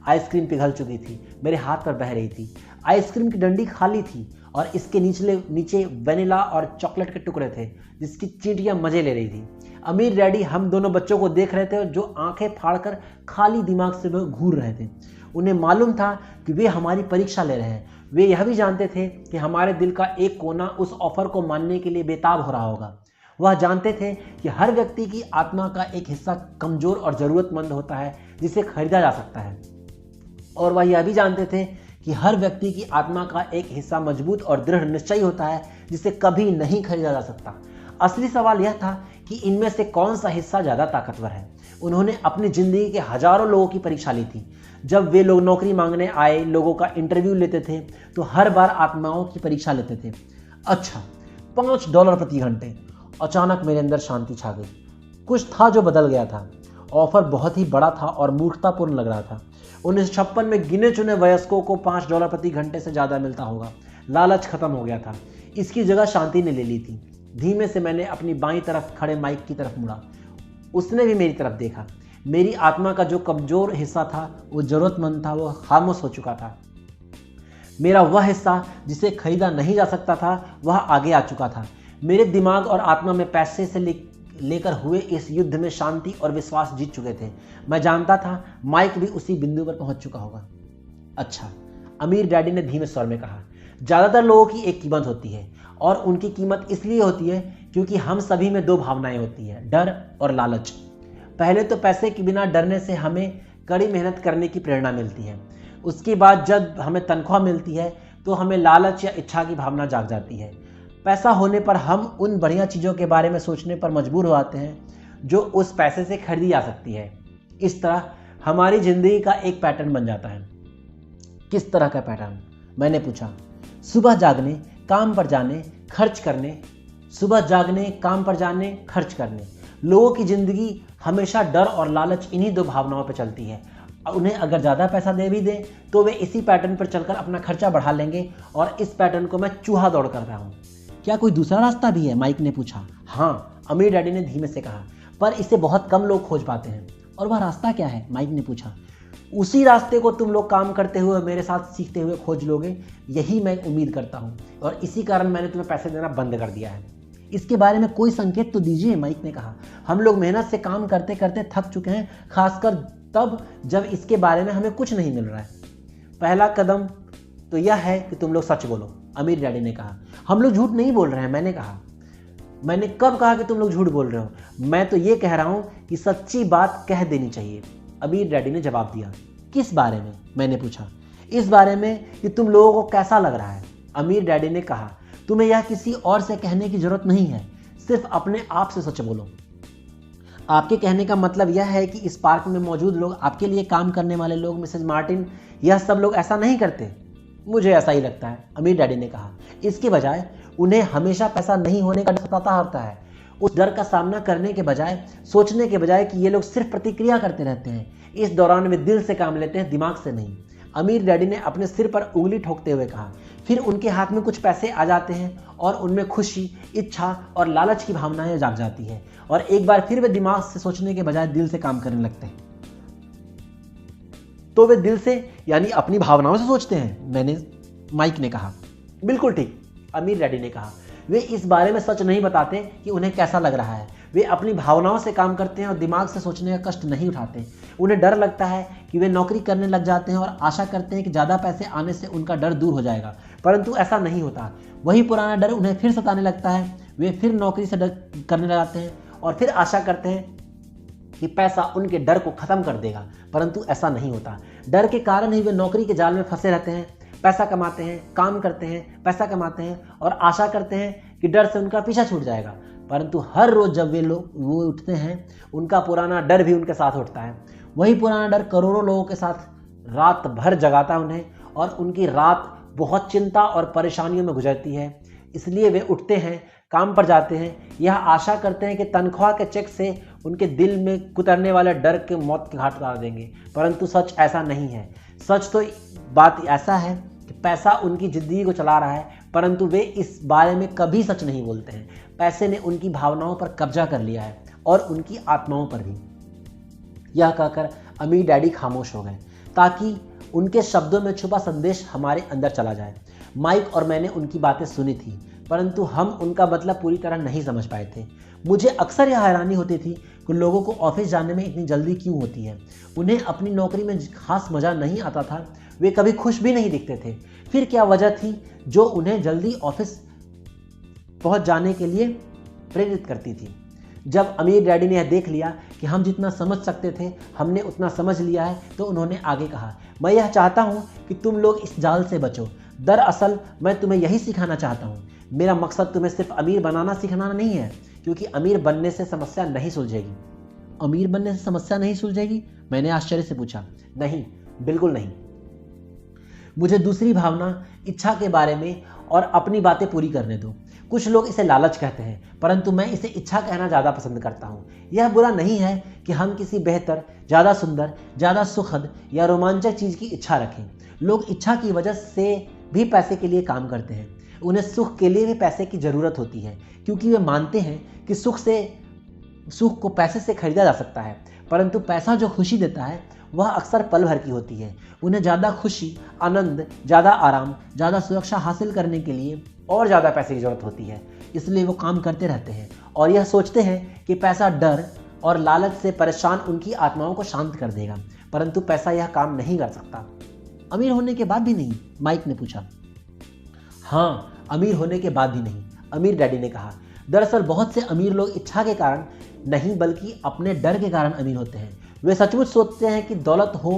आइसक्रीम पिघल चुकी थी, मेरे हाथ पर बह रही थी। आइसक्रीम की डंडी खाली थी और इसके नीचे वेनिला और चॉकलेट के टुकड़े थे, जिसकी चींटियां मजे ले रही थी। अमीर डैडी हम दोनों बच्चों को देख रहे थे, जो आंखें फाड़कर खाली दिमाग से वह घूर रहे थे। उन्हें मालूम था कि वे हमारी परीक्षा ले रहे हैं। वे यह भी जानते थे कि हमारे दिल का एक कोना उस ऑफर को मानने के लिए बेताब हो रहा होगा। वह जानते थे कि हर व्यक्ति की आत्मा का एक हिस्सा कमजोर और ज़रूरतमंद होता है, जिसे खरीदा जा सकता है। और वह यह भी जानते थे कि हर व्यक्ति की आत्मा का एक हिस्सा मजबूत और दृढ़ निश्चयी होता है, जिसे कभी नहीं खरीदा जा सकता। असली सवाल यह था कि इनमें से कौन सा हिस्सा ज़्यादा ताकतवर है। उन्होंने अपनी ज़िंदगी के हजारों लोगों की परीक्षा ली थी। जब वे लोग नौकरी मांगने आए, लोगों का इंटरव्यू लेते थे, तो हर बार आत्माओं की परीक्षा लेते थे। अच्छा, $5 प्रति घंटे। अचानक मेरे अंदर शांति छा गई। कुछ था जो बदल गया था। ऑफर बहुत ही बड़ा था और मूर्खतापूर्ण लग रहा था। 1956 में गिने चुने वयस्कों को $5 प्रति घंटे से ज़्यादा मिलता होगा। लालच खत्म हो गया था, इसकी जगह शांति ने ले ली थी। धीमे से मैंने अपनी बाईं तरफ खड़े माइक की तरफ मुड़ा। उसने भी मेरी तरफ देखा। मेरी आत्मा का जो कमजोर हिस्सा था, वो जरूरतमंद था, वो खामोश हो चुका था। मेरा वह हिस्सा जिसे खरीदा नहीं जा सकता था, वह आगे आ चुका था। मेरे दिमाग और आत्मा में पैसे से लेकर हुए इस युद्ध में शांति और विश्वास जीत चुके थे। मैं जानता था माइक भी उसी बिंदु पर पहुंच चुका होगा। अच्छा, अमीर डैडी ने धीमे स्वर में कहा, ज़्यादातर लोगों की एक कीमत होती है, और उनकी कीमत इसलिए होती है क्योंकि हम सभी में 2 भावनाएं होती हैं, डर और लालच। पहले तो पैसे के बिना डरने से हमें कड़ी मेहनत करने की प्रेरणा मिलती है। उसके बाद जब हमें तनख्वाह मिलती है तो हमें लालच या इच्छा की भावना जाग जाती है। पैसा होने पर हम उन बढ़िया चीज़ों के बारे में सोचने पर मजबूर हो जाते हैं जो उस पैसे से खरीदी जा सकती है। इस तरह हमारी ज़िंदगी का एक पैटर्न बन जाता है। किस तरह का पैटर्न? मैंने पूछा। सुबह जागने, काम पर जाने, खर्च करने। सुबह जागने, काम पर जाने, खर्च करने। लोगों की ज़िंदगी हमेशा डर और लालच इन्हीं 2 भावनाओं पर चलती है। उन्हें अगर ज़्यादा पैसा दे भी दें तो वे इसी पैटर्न पर चलकर अपना खर्चा बढ़ा लेंगे, और इस पैटर्न को मैं चूहा दौड़ कर रहा हूँ। क्या कोई दूसरा रास्ता भी है? माइक ने पूछा। हाँ, अमीर डैडी ने धीमे से कहा, पर इसे बहुत कम लोग खोज पाते हैं। और वह रास्ता क्या है? माइक ने पूछा। उसी रास्ते को तुम लोग काम करते हुए मेरे साथ सीखते हुए खोज लोगे, यही मैं उम्मीद करता हूँ, और इसी कारण मैंने तुम्हें पैसे देना बंद कर दिया है। इसके बारे में कोई संकेत तो दीजिए, माइक ने कहा। हम लोग मेहनत से काम करते करते थक चुके हैं, खासकर तब जब इसके बारे में हमें कुछ नहीं मिल रहा है। पहला कदम तो यह है कि तुम लोग सच बोलो, अमीर डैडी ने कहा। हम लोग झूठ नहीं बोल रहे हैं, मैंने कहा। मैंने कब कहा कि तुम लोग झूठ बोल रहे हो? मैं तो ये कह रहा हूं कि सच्ची बात कह देनी चाहिए, अमीर डैडी ने जवाब दिया। किस बारे में? मैंने पूछा। इस बारे में कि तुम लोगों को कैसा लग रहा है, अमीर डैडी ने कहा। तुम्हें यह किसी और से कहने की जरूरत नहीं है, सिर्फ अपने आप से सच बोलो। आपके कहने का मतलब यह है कि इस पार्क में मौजूद लोग, आपके लिए काम करने वाले लोग, मिसेस मार्टिन, यह सब लोग ऐसा नहीं करते। मुझे ऐसा ही लगता है, अमीर डैडी ने कहा। इसके बजाय उन्हें हमेशा पैसा नहीं होने का डर सताता होता है। उस डर का सामना करने के बजाय, सोचने के बजाय कि ये लोग सिर्फ प्रतिक्रिया करते रहते हैं, इस दौरान वे दिल से काम लेते हैं, दिमाग से नहीं। अमीर डैडी ने अपने सिर पर उंगली ठोकते हुए कहा। फिर उनके हाथ में कुछ पैसे आ जाते हैं और उनमें खुशी, इच्छा और लालच की भावनाएं जाग जाती है, और एक बार फिर वे दिमाग से सोचने के बजाय दिल से काम करने लगते हैं। तो वे दिल से यानी अपनी भावनाओं से सोचते हैं, माइक ने कहा। बिल्कुल ठीक, अमीर डैडी ने कहा। वे इस बारे में सच नहीं बताते कि उन्हें कैसा लग रहा है। वे अपनी भावनाओं से काम करते हैं और दिमाग से सोचने का कष्ट नहीं उठाते। उन्हें डर लगता है कि वे नौकरी करने लग जाते हैं और आशा करते हैं कि ज़्यादा पैसे आने से उनका डर दूर हो जाएगा, परंतु ऐसा नहीं होता। वही पुराना डर उन्हें फिर सताने लगता है। वे फिर नौकरी से डर करने लग जाते हैं और फिर आशा करते हैं कि पैसा उनके डर को खत्म कर देगा, परंतु ऐसा नहीं होता। डर के कारण ही वे नौकरी के जाल में फंसे रहते हैं, पैसा कमाते हैं, काम करते हैं, पैसा कमाते हैं और आशा करते हैं कि डर से उनका पीछा छूट जाएगा, परंतु हर रोज जब वो उठते हैं, उनका पुराना डर भी उनके साथ उठता है। वही पुराना डर करोड़ों लोगों के साथ रात भर जगाता है उन्हें, और उनकी रात बहुत चिंता और परेशानियों में गुजरती है। इसलिए वे उठते हैं, काम पर जाते हैं, यह आशा करते हैं कि तनख्वाह के चेक से उनके दिल में कुतरने वाले डर के मौत के घाट उतार देंगे, परंतु सच ऐसा नहीं है। सच तो बात ऐसा है कि पैसा उनकी जिंदगी को चला रहा है, परंतु वे इस बारे में कभी सच नहीं बोलते हैं। पैसे ने उनकी भावनाओं पर कब्जा कर लिया है और उनकी आत्माओं पर भी। यह कहकर अमीर डैडी खामोश हो गए ताकि उनके शब्दों में छुपा संदेश हमारे अंदर चला जाए। माइक और मैंने उनकी बातें सुनी थी, परंतु हम उनका मतलब पूरी तरह नहीं समझ पाए थे। मुझे अक्सर यह हैरानी होती थी कि लोगों को ऑफिस जाने में इतनी जल्दी क्यों होती है। उन्हें अपनी नौकरी में खास मज़ा नहीं आता था, वे कभी खुश भी नहीं दिखते थे। फिर क्या वजह थी जो उन्हें जल्दी ऑफिस पहुंच जाने के लिए प्रेरित करती थी? जब अमीर डैडी ने यह देख लिया कि हम जितना समझ सकते थे हमने उतना समझ लिया है, तो उन्होंने आगे कहा, मैं यह चाहता हूँ कि तुम लोग इस जाल से बचो। दरअसल मैं तुम्हें यही सिखाना चाहता हूँ। मेरा मकसद तुम्हें सिर्फ अमीर बनाना सिखाना नहीं है, क्योंकि अमीर बनने से समस्या नहीं सुलझेगी। अमीर बनने से समस्या नहीं सुलझेगी? मैंने आश्चर्य से पूछा। नहीं, बिल्कुल नहीं। मुझे दूसरी भावना, इच्छा के बारे में और अपनी बातें पूरी करने दो। कुछ लोग इसे लालच कहते हैं, परंतु मैं इसे इच्छा कहना ज़्यादा पसंद करता हूँ। यह बुरा नहीं है कि हम किसी बेहतर, ज़्यादा सुंदर, ज़्यादा सुखद या रोमांचक चीज़ की इच्छा रखें। लोग इच्छा की वजह से भी पैसे के लिए काम करते हैं। उन्हें सुख के लिए भी पैसे की ज़रूरत होती है, क्योंकि वे मानते हैं कि सुख को पैसे से खरीदा जा सकता है, परंतु पैसा जो खुशी देता है वह अक्सर पल भर की होती है। उन्हें ज़्यादा खुशी, आनंद, ज़्यादा आराम, ज़्यादा सुरक्षा हासिल करने के लिए और ज़्यादा पैसे की ज़रूरत होती है। इसलिए वो काम करते रहते हैं और यह सोचते हैं कि पैसा डर और लालच से परेशान उनकी आत्माओं को शांत कर देगा, परंतु पैसा यह काम नहीं कर सकता। अमीर होने के बाद भी नहीं? माइक ने पूछा। हाँ, अमीर होने के बाद भी नहीं, अमीर डैडी ने कहा। दरअसल बहुत से अमीर लोग इच्छा के कारण नहीं बल्कि अपने डर के कारण अमीर होते हैं। वे सचमुच सोचते हैं कि दौलत हो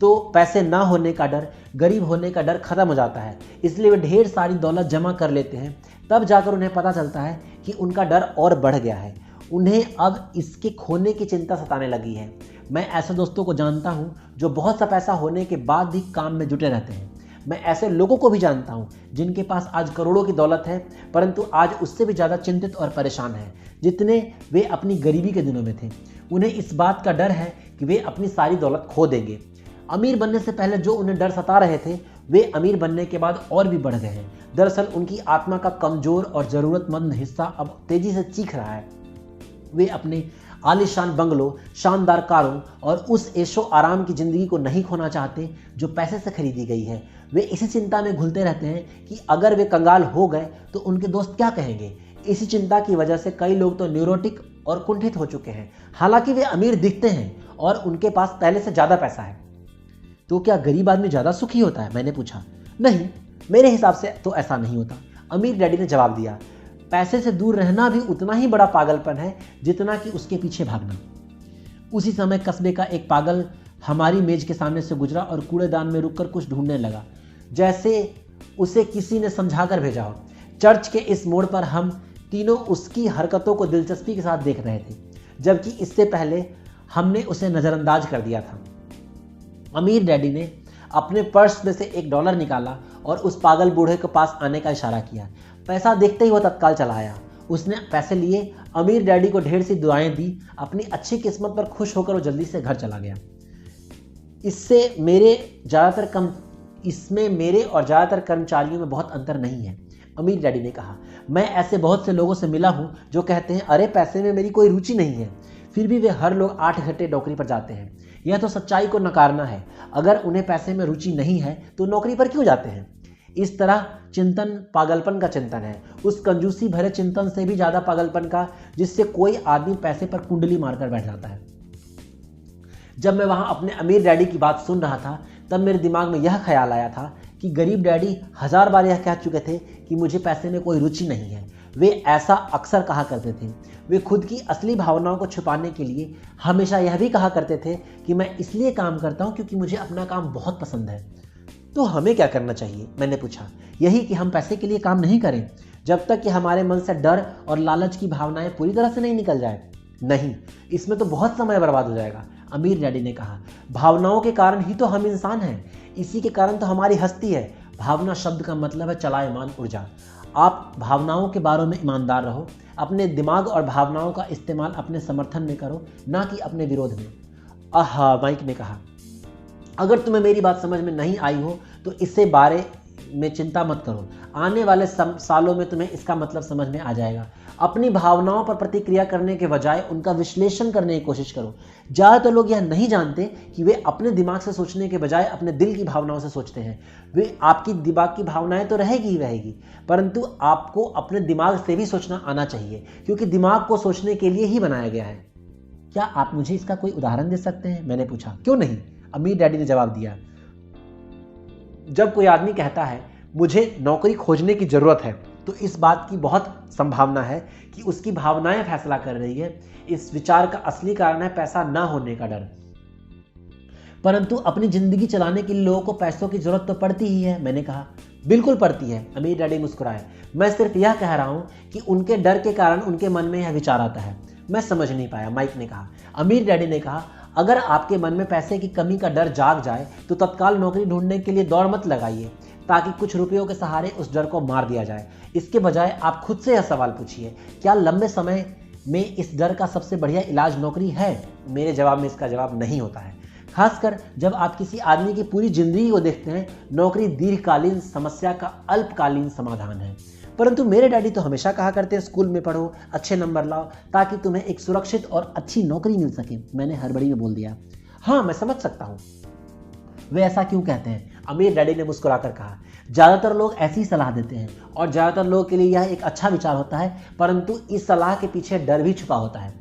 तो पैसे ना होने का डर, गरीब होने का डर खत्म हो जाता है, इसलिए वे ढेर सारी दौलत जमा कर लेते हैं। तब जाकर उन्हें पता चलता है कि उनका डर और बढ़ गया है। उन्हें अब इसके खोने की चिंता सताने लगी है। मैं ऐसे दोस्तों को जानता हूँ जो बहुत सा पैसा होने के बाद भी काम में जुटे रहते हैं। मैं ऐसे लोगों को भी जानता हूँ जिनके पास आज करोड़ों की दौलत है, परंतु आज उससे भी ज़्यादा चिंतित और परेशान हैं जितने वे अपनी गरीबी के दिनों में थे। उन्हें इस बात का डर है कि वे अपनी सारी दौलत खो देंगे। अमीर बनने से पहले जो उन्हें डर सता रहे थे, वे अमीर बनने के बाद और भी बढ़ गए हैं। दरअसल उनकी आत्मा का कमज़ोर और ज़रूरतमंद हिस्सा अब तेज़ी से चीख रहा है। वे अपने आलीशान बंगलों, शानदार कारों और उस ऐशो आराम की ज़िंदगी को नहीं खोना चाहते जो पैसे से खरीदी गई है। वे इसी चिंता में घुलते रहते हैं कि अगर वे कंगाल हो गए तो उनके दोस्त क्या कहेंगे। इसी चिंता की वजह से कई लोग तो न्यूरोटिक और कुंठित हो चुके हैं। हालांकि वे अमीर दिखते हैं और उनके पास पहले से ज़्यादा पैसा है। तो क्या गरीब आदमी ज़्यादा सुखी होता है? मैंने पूछा। नहीं, मेरे हिसाब से तो ऐसा नहीं होता, अमीर डैडी ने जवाब दिया। पैसे से दूर रहना भी उतना ही बड़ा पागलपन है जितना कि उसके पीछे भागना। उसी समय कस्बे का एक पागल हमारी मेज के सामने से गुजरा और कूड़ेदान में रुककर कुछ ढूंढने लगा, जैसे उसे किसी ने समझाकर भेजा हो। चर्च के इस मोड़ पर हम तीनों उसकी हरकतों को दिलचस्पी के साथ देख रहे थे, जबकि इससे पहले हमने उसे नज़रअंदाज कर दिया था। अमीर डैडी ने अपने पर्स में से $1 निकाला और उस पागल बूढ़े के पास आने का इशारा किया। पैसा देखते ही वह तत्काल चला आया। उसने पैसे लिए, अमीर डैडी को ढेर सी दुआएं दी। अपनी अच्छी किस्मत पर खुश होकर वो जल्दी से घर चला गया। इसमें मेरे और ज़्यादातर कर्मचारियों में बहुत अंतर नहीं है, अमीर डैडी ने कहा। मैं ऐसे बहुत से लोगों से मिला हूँ जो कहते हैं, अरे पैसे में मेरी कोई रुचि नहीं है, फिर भी वे हर लोग 8 घंटे नौकरी पर जाते हैं। यह तो सच्चाई को नकारना है। अगर उन्हें पैसे में रुचि नहीं है तो नौकरी पर क्यों जाते हैं? इस तरह चिंतन पागलपन का चिंतन है, उस कंजूसी भरे चिंतन से भी ज्यादा पागलपन का जिससे कोई आदमी पैसे पर कुंडली मारकर बैठ जाता है। जब मैं वहां अपने अमीर डैडी की बात सुन रहा था तब मेरे दिमाग में यह ख्याल आया था कि गरीब डैडी 1000 बार यह कह चुके थे कि मुझे पैसे में कोई रुचि नहीं है। वे ऐसा अक्सर कहा करते थे। वे खुद की असली भावनाओं को छुपाने के लिए हमेशा यह भी कहा करते थे कि मैं इसलिए काम करता हूं क्योंकि मुझे अपना काम बहुत पसंद है। तो हमें क्या करना चाहिए? मैंने पूछा। यही कि हम पैसे के लिए काम नहीं करें जब तक कि हमारे मन से डर और लालच की भावनाएं पूरी तरह से नहीं निकल जाए। नहीं, इसमें तो बहुत समय बर्बाद हो जाएगा, अमीर डैडी ने कहा। भावनाओं के कारण ही तो हम इंसान हैं, इसी के कारण तो हमारी हस्ती है। भावना शब्द का मतलब है चलायमान ऊर्जा। आप भावनाओं के बारे में ईमानदार रहो, अपने दिमाग और भावनाओं का इस्तेमाल अपने समर्थन में करो, ना कि अपने विरोध में। आहा, माइक ने कहा, अगर तुम्हें मेरी बात समझ में नहीं आई हो तो इससे बारे में चिंता मत करो। आने वाले सालों में तुम्हें इसका मतलब समझ में आ जाएगा। अपनी भावनाओं पर प्रतिक्रिया करने के बजाय उनका विश्लेषण करने की कोशिश करो। ज़्यादातर लोग यह नहीं जानते कि वे अपने दिमाग से सोचने के बजाय अपने दिल की भावनाओं से सोचते हैं। वे आपकी दिमाग की भावनाएं तो रहेगी ही रहेगी, परंतु आपको अपने दिमाग से भी सोचना आना चाहिए, क्योंकि दिमाग को सोचने के लिए ही बनाया गया है। क्या आप मुझे इसका कोई उदाहरण दे सकते हैं? मैंने पूछा। क्यों नहीं, अमीर डैडी ने जवाब दिया। जब कोई आदमी कहता है मुझे नौकरी खोजने की जरूरत है तो इस बात की बहुत संभावना है कि उसकी भावनाएं फैसला कर रही है। इस विचार का असली कारण है पैसा ना होने का डर। परंतु अपनी जिंदगी चलाने के लिए लोगों को पैसों की जरूरत तो पड़ती ही है, मैंने कहा। बिल्कुल पड़ती है, अमीर डैडी मुस्कुराए। मैं सिर्फ यह कह रहा हूं कि उनके डर के कारण उनके मन में यह विचार आता है। मैं समझ नहीं पाया, माइक ने कहा। अमीर डैडी ने कहा, अगर आपके मन में पैसे की कमी का डर जाग जाए तो तत्काल नौकरी ढूंढने के लिए दौड़ मत लगाइए ताकि कुछ रुपयों के सहारे उस डर को मार दिया जाए। इसके बजाय आप खुद से यह सवाल पूछिए, क्या लंबे समय में इस डर का सबसे बढ़िया इलाज नौकरी है? मेरे जवाब में इसका जवाब नहीं होता है। खासकर जब आप किसी आदमी की पूरी जिंदगी को देखते हैं, नौकरी दीर्घकालीन समस्या का अल्पकालीन समाधान है। परंतु मेरे डैडी तो हमेशा कहा करते हैं, स्कूल में पढ़ो, अच्छे नंबर लाओ ताकि तुम्हें एक सुरक्षित और अच्छी नौकरी मिल सके। मैंने हड़बड़ी में बोल दिया। हाँ, मैं समझ सकता हूँ वे ऐसा क्यों कहते हैं, अमीर डैडी ने मुस्कुराकर कहा। ज्यादातर लोग ऐसी सलाह देते हैं और ज्यादातर लोगों के लिए यह एक अच्छा विचार होता है, परंतु इस सलाह के पीछे डर भी छुपा होता है।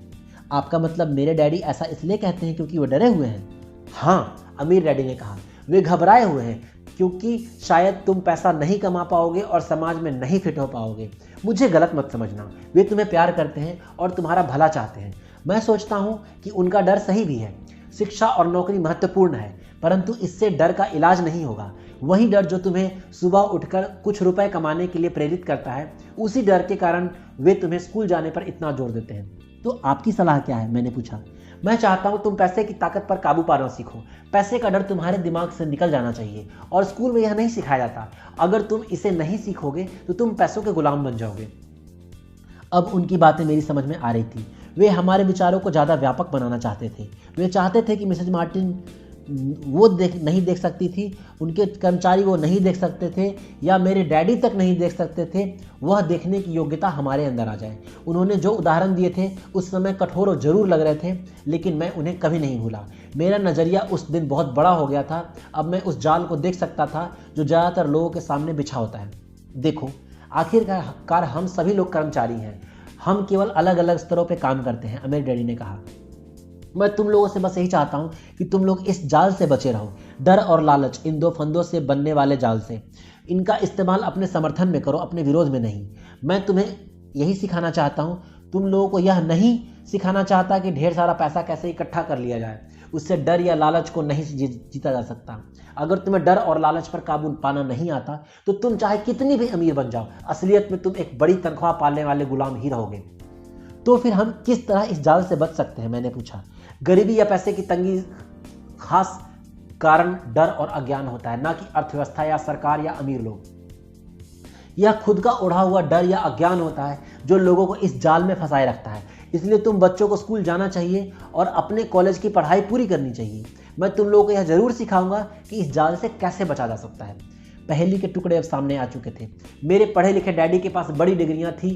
आपका मतलब मेरे डैडी ऐसा इसलिए कहते हैं क्योंकि वो डरे हुए हैं? हाँ, अमीर डैडी ने कहा, वे घबराए हुए हैं क्योंकि शायद तुम पैसा नहीं कमा पाओगे और समाज में नहीं फिट हो पाओगे। मुझे गलत मत समझना, वे तुम्हें प्यार करते हैं और तुम्हारा भला चाहते हैं। मैं सोचता हूं कि उनका डर सही भी है। शिक्षा और नौकरी महत्वपूर्ण है, परंतु इससे डर का इलाज नहीं होगा। वही डर जो तुम्हें सुबह उठकर कुछ रुपए कमाने के लिए प्रेरित करता है, उसी डर के कारण वे तुम्हें स्कूल जाने पर इतना जोर देते हैं। तो आपकी सलाह क्या है? मैंने पूछा। मैं चाहता हूं तुम पैसे की ताकत पर काबू पाना सीखो। पैसे का डर तुम्हारे दिमाग से निकल जाना चाहिए और स्कूल में यह नहीं सिखाया जाता। अगर तुम इसे नहीं सीखोगे तो तुम पैसों के गुलाम बन जाओगे। अब उनकी बातें मेरी समझ में आ रही थी। वे हमारे विचारों को ज़्यादा व्यापक बनाना चाहते थे। वे चाहते थे कि मिसेज मार्टिन वो नहीं देख सकती थी, उनके कर्मचारी वो नहीं देख सकते थे, या मेरे डैडी तक नहीं देख सकते थे। वह देखने की योग्यता हमारे अंदर आ जाए। उन्होंने जो उदाहरण दिए थे उस समय कठोर जरूर लग रहे थे, लेकिन मैं उन्हें कभी नहीं भूला। मेरा नज़रिया उस दिन बहुत बड़ा हो गया था। अब मैं उस जाल को देख सकता था जो ज़्यादातर लोगों के सामने बिछा होता है। देखो, आखिरकार हम सभी लोग कर्मचारी हैं, हम केवल अलग अलग स्तरों पर काम करते हैं, अमीर डैडी ने कहा। मैं तुम लोगों से बस यही चाहता हूं कि तुम लोग इस जाल से बचे रहो, डर और लालच, इन दो फंदों से बनने वाले जाल से। इनका इस्तेमाल अपने समर्थन में करो, अपने विरोध में नहीं। मैं तुम्हें यही सिखाना चाहता हूं। तुम लोगों को यह नहीं सिखाना चाहता कि ढेर सारा पैसा कैसे इकट्ठा कर लिया जाए। उससे डर या लालच को नहीं जीता जा सकता। अगर तुम्हें डर और लालच पर काबू पाना नहीं आता तो तुम चाहे कितनी भी अमीर बन जाओ, असलियत में तुम एक बड़ी तनख्वाह पालने वाले गुलाम ही रहोगे। तो फिर हम किस तरह इस जाल से बच सकते हैं? मैंने पूछा। गरीबी या पैसे की तंगी खास कारण डर और अज्ञान होता है, ना कि अर्थव्यवस्था या सरकार या अमीर लोग। यह खुद का ओढ़ा हुआ डर या अज्ञान होता है जो लोगों को इस जाल में फंसाए रखता है। इसलिए तुम बच्चों को स्कूल जाना चाहिए और अपने कॉलेज की पढ़ाई पूरी करनी चाहिए। मैं तुम लोगों को यह जरूर सिखाऊंगा कि इस जाल से कैसे बचा जा सकता है। पहेली के टुकड़े अब सामने आ चुके थे। मेरे पढ़े लिखे डैडी के पास बड़ी डिग्रियां थी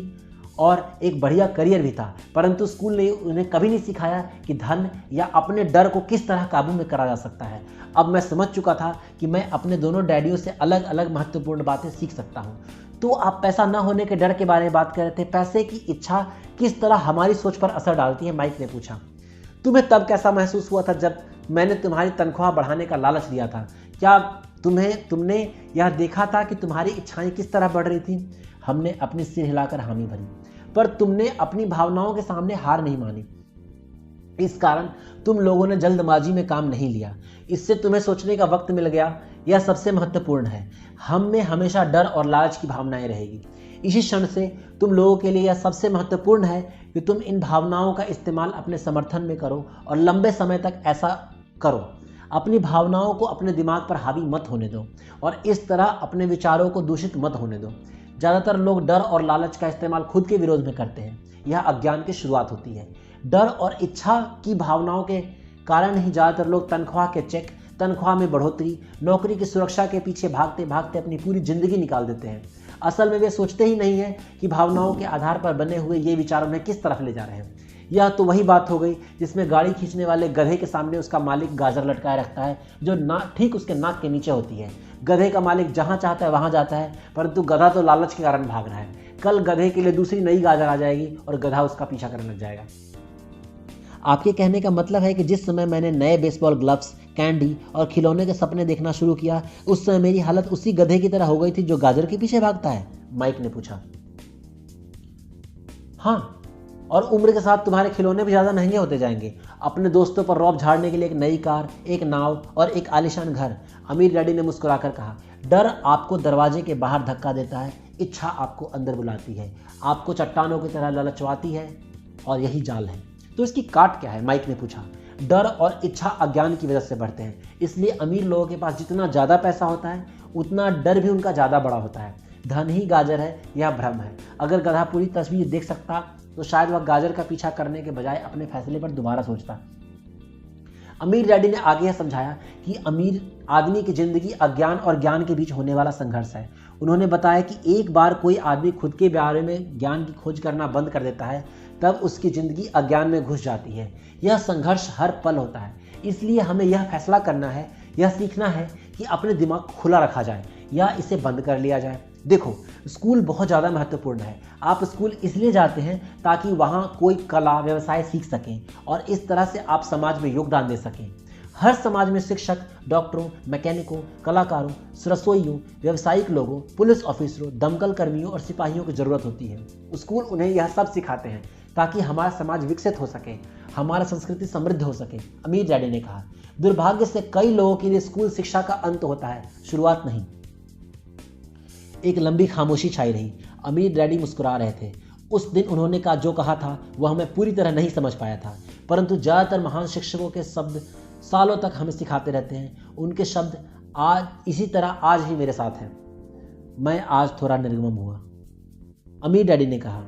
और एक बढ़िया करियर भी था, परंतु स्कूल ने उन्हें कभी नहीं सिखाया कि धन या अपने डर को किस तरह काबू में करा जा सकता है। अब मैं समझ चुका था कि मैं अपने दोनों डैडियों से अलग अलग महत्वपूर्ण बातें सीख सकता हूँ। तो आप पैसा न होने के डर के बारे में बात कर रहे थे, पैसे की इच्छा किस तरह हमारी सोच पर असर डालती है, माइक ने पूछा। तुम्हें तब कैसा महसूस हुआ था जब मैंने तुम्हारी तनख्वाह बढ़ाने का लालच दिया था? क्या तुमने यह देखा था कि तुम्हारी इच्छाएं किस तरह बढ़ रही थी? हमने अपनी सिर हिलाकर हामी भरी, पर तुमने अपनी भावनाओं के सामने हार नहीं मानी। इस कारण तुम लोगों ने जल्दबाजी में काम नहीं लिया। इससे तुम्हें सोचने का वक्त मिल गया। यह सबसे महत्वपूर्ण है। हम में हमेशा डर और लालच की भावनाएं रहेगी। इसी क्षण से तुम लोगों के लिए यह सबसे महत्वपूर्ण है कि तुम इन भावनाओं का इस्तेमाल अपने समर्थन में करो और लंबे समय तक ऐसा करो। अपनी भावनाओं को अपने दिमाग पर हावी मत होने दो और इस तरह अपने विचारों को दूषित मत होने दो। ज़्यादातर लोग डर और लालच का इस्तेमाल खुद के विरोध में करते हैं। यह अज्ञान की शुरुआत होती है। डर और इच्छा की भावनाओं के कारण ही ज़्यादातर लोग तनख्वाह के चेक, तनख्वाह में बढ़ोतरी, नौकरी की सुरक्षा के पीछे भागते भागते अपनी पूरी जिंदगी निकाल देते हैं। असल में वे सोचते ही नहीं है कि भावनाओं के आधार पर बने हुए ये विचार उन्हें किस तरफ ले जा रहे हैं। यह तो वही बात हो गई जिसमें गाड़ी खींचने वाले गधे के सामने उसका मालिक गाजर लटकाए रखता है जो ठीक उसके नाक के नीचे होती है। गधे का मालिक जहां चाहता है वहां जाता है, परंतु गधा तो लालच के कारण भाग रहा है। कल गधे के लिए दूसरी नई गाजर आ जाएगी और गधा उसका पीछा करने लग जाएगा। आपके कहने का मतलब है कि जिस समय मैंने नए बेसबॉल ग्लव्स, कैंडी और खिलौने के सपने देखना शुरू किया, उस समय मेरी हालत उसी गधे की तरह हो गई थी जो गाजर के पीछे भागता है, माइक ने पूछा। हाँ, और उम्र के साथ तुम्हारे खिलौने भी ज़्यादा महंगे होते जाएंगे। अपने दोस्तों पर रौब झाड़ने के लिए एक नई कार, एक नाव और एक आलीशान घर, अमीर डैडी ने मुस्कुराकर कहा। डर आपको दरवाजे के बाहर धक्का देता है, इच्छा आपको अंदर बुलाती है, आपको चट्टानों की तरह ललचवाती है, और यही जाल है। तो इसकी काट क्या है, माइक ने पूछा। डर और इच्छा अज्ञान की वजह से बढ़ते हैं, इसलिए अमीर लोगों के पास जितना ज़्यादा पैसा होता है उतना डर भी उनका ज़्यादा बड़ा होता है। धन ही गाजर है, यह भ्रम है। अगर गधा पूरी तस्वीर देख सकता तो शायद वह गाजर का पीछा करने के बजाय अपने फैसले पर दोबारा सोचता। अमीर डैडी ने आगे यह समझाया कि अमीर आदमी की जिंदगी अज्ञान और ज्ञान के बीच होने वाला संघर्ष है। उन्होंने बताया कि एक बार कोई आदमी खुद के बारे में ज्ञान की खोज करना बंद कर देता है, तब उसकी जिंदगी अज्ञान में घुस जाती है। यह संघर्ष हर पल होता है, इसलिए हमें यह फैसला करना है, यह सीखना है कि अपने दिमाग खुला रखा जाए या इसे बंद कर लिया जाए। देखो, स्कूल बहुत ज़्यादा महत्वपूर्ण है। आप स्कूल इसलिए जाते हैं ताकि वहाँ कोई कला, व्यवसाय सीख सकें और इस तरह से आप समाज में योगदान दे सकें। हर समाज में शिक्षक, डॉक्टरों, मैकेनिकों, कलाकारों, रसोइयों, व्यावसायिक लोगों, पुलिस ऑफिसरों, दमकल कर्मियों और सिपाहियों की जरूरत होती है। स्कूल उन्हें यह सब सिखाते हैं ताकि हमारा समाज विकसित हो सके, हमारा संस्कृति समृद्ध हो सके, अमीर डैडी ने कहा। दुर्भाग्य से कई लोगों के लिए स्कूल शिक्षा का अंत होता है, शुरुआत नहीं। एक लंबी खामोशी छाई रही। अमीर डैडी मुस्कुरा रहे थे। उस दिन उन्होंने जो कहा था वह मैं पूरी तरह नहीं समझ पाया था, परंतु ज़्यादातर महान शिक्षकों के शब्द सालों तक हमें सिखाते रहते हैं। उनके शब्द आज इसी तरह आज ही मेरे साथ हैं। मैं आज थोड़ा निर्मम हुआ, अमीर डैडी ने कहा।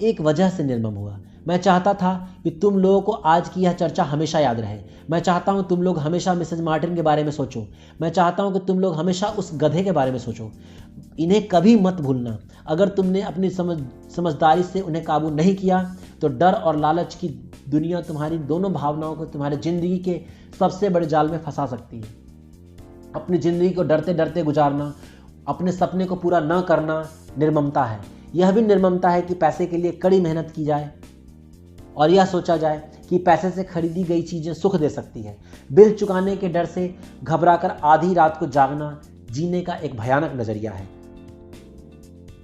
एक वजह से निर्मम हुआ। मैं चाहता था कि तुम लोगों को आज की यह चर्चा हमेशा याद रहे। मैं चाहता हूं तुम लोग हमेशा मिसेज मार्टिन के बारे में सोचो। मैं चाहता हूं कि तुम लोग हमेशा उस गधे के बारे में सोचो। इन्हें कभी मत भूलना। अगर तुमने अपनी समझदारी से उन्हें काबू नहीं किया तो डर और लालच की दुनिया तुम्हारी दोनों भावनाओं को तुम्हारी जिंदगी के सबसे बड़े जाल में फंसा सकती है। अपनी जिंदगी को डरते डरते गुजारना, अपने सपने को पूरा न करना निर्ममता है। यह भी निर्ममता है कि पैसे के लिए कड़ी मेहनत की जाए और यह सोचा जाए कि पैसे से खरीदी गई चीजें सुख दे सकती है। बिल चुकाने के डर से घबराकर आधी रात को जागना जीने का एक भयानक नजरिया है।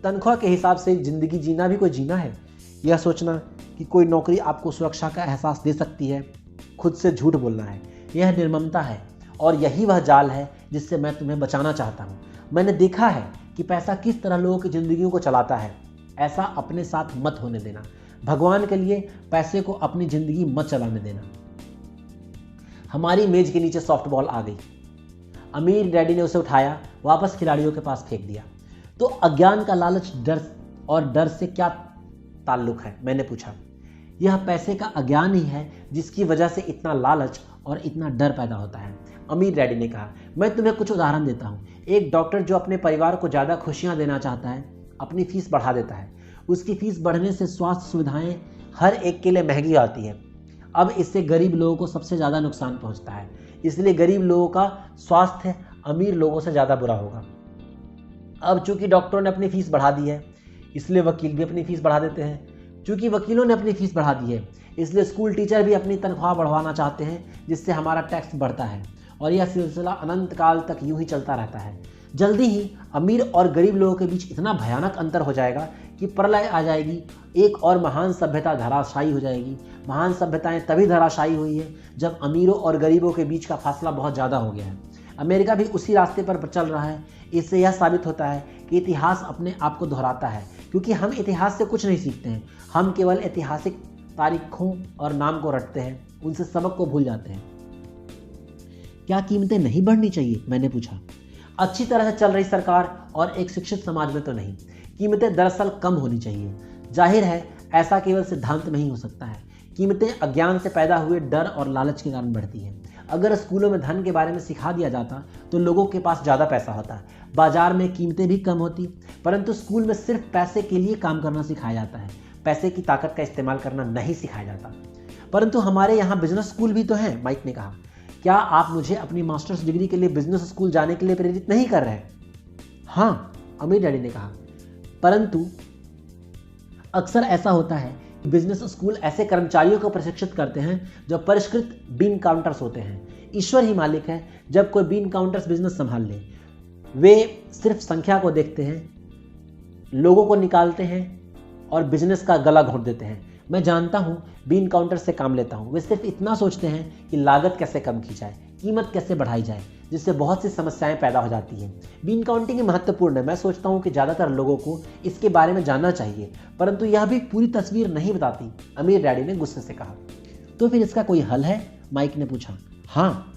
तनख्वाह के हिसाब से जिंदगी जीना भी कोई जीना है। यह सोचना कि कोई नौकरी आपको सुरक्षा का एहसास दे सकती है, खुद से झूठ बोलना है। यह निर्ममता है और यही वह जाल है जिससे मैं तुम्हें बचाना चाहता हूँ। मैंने देखा है कि पैसा किस तरह लोगों की जिंदगियों को चलाता है। ऐसा अपने साथ मत होने देना। भगवान के लिए पैसे को अपनी जिंदगी मत चलाने देना। हमारी मेज के नीचे सॉफ्टबॉल आ गई। अमीर डैडी ने उसे उठाया, वापस खिलाड़ियों के पास फेंक दिया। तो अज्ञान का लालच डर से क्या ताल्लुक है, मैंने पूछा। यह पैसे का अज्ञान ही है जिसकी वजह से इतना लालच और इतना डर पैदा होता है, अमीर डैडी ने कहा। मैं तुम्हें कुछ उदाहरण देता हूँ। एक डॉक्टर जो अपने परिवार को ज़्यादा खुशियाँ देना चाहता है अपनी फीस बढ़ा देता है। उसकी फीस बढ़ने से स्वास्थ्य सुविधाएं हर एक के लिए महंगी आती है। अब इससे गरीब लोगों को सबसे ज़्यादा नुकसान पहुंचता है, इसलिए गरीब लोगों का स्वास्थ्य अमीर लोगों से ज़्यादा बुरा होगा। अब चूंकि डॉक्टरों ने अपनी फीस बढ़ा दी है, इसलिए वकील भी अपनी फीस बढ़ा देते हैं। चूंकि वकीलों ने अपनी फीस बढ़ा दी है, इसलिए स्कूल टीचर भी अपनी तनख्वाह बढ़वाना चाहते हैं, जिससे हमारा टैक्स बढ़ता है और यह सिलसिला अनंत काल तक यूं ही चलता रहता है। जल्दी ही अमीर और गरीब लोगों के बीच इतना भयानक अंतर हो जाएगा कि प्रलय आ जाएगी, एक और महान सभ्यता धराशायी हो जाएगी। महान सभ्यताएं तभी धराशायी हुई है जब अमीरों और गरीबों के बीच का फासला बहुत ज़्यादा हो गया है। अमेरिका भी उसी रास्ते पर चल रहा है। इससे यह साबित होता है कि इतिहास अपने आप को दोहराता है, क्योंकि हम इतिहास से कुछ नहीं सीखते हैं, हम केवल ऐतिहासिक तारीखों और नाम को रटते हैं, उनसे सबक को भूल जाते हैं। क्या कीमतें नहीं बढ़नी चाहिए, मैंने पूछा। अच्छी तरह से चल रही सरकार और एक शिक्षित समाज में तो नहीं। कीमतें दरअसल कम होनी चाहिए। जाहिर है ऐसा केवल सिद्धांत में ही हो सकता है। कीमतें अज्ञान से पैदा हुए डर और लालच के कारण बढ़ती हैं। अगर स्कूलों में धन के बारे में सिखा दिया जाता तो लोगों के पास ज़्यादा पैसा होता, बाजार में कीमतें भी कम होती, परंतु स्कूल में सिर्फ पैसे के लिए काम करना सिखाया जाता है, पैसे की ताकत का इस्तेमाल करना नहीं सिखाया जाता। परंतु हमारे यहाँ बिजनेस स्कूल भी तो हैं, माइक ने कहा। क्या आप मुझे अपनी मास्टर्स डिग्री के लिए बिजनेस स्कूल जाने के लिए प्रेरित नहीं कर रहे? हाँ, अमीर डैडी ने कहा, परंतु अक्सर ऐसा होता है कि बिजनेस स्कूल ऐसे कर्मचारियों को प्रशिक्षित करते हैं जो परिष्कृत बीन काउंटर्स होते हैं। ईश्वर ही मालिक है जब कोई बीन काउंटर्स बिजनेस संभाल ले। वे सिर्फ संख्या को देखते हैं, लोगों को निकालते हैं और बिजनेस का गला घोंट देते हैं। मैं जानता हूँ, बीन काउंटर से काम लेता हूँ। वे सिर्फ इतना सोचते हैं कि लागत कैसे कम की जाए, कीमत कैसे बढ़ाई जाए, जिससे बहुत सी समस्याएं पैदा हो जाती हैं। बीन काउंटिंग महत्वपूर्ण है। मैं सोचता हूँ कि ज़्यादातर लोगों को इसके बारे में जानना चाहिए, परंतु यह भी पूरी तस्वीर नहीं बताती, अमीर डैडी ने गुस्से से कहा। तो फिर इसका कोई हल है, माइक ने पूछा। हाँ,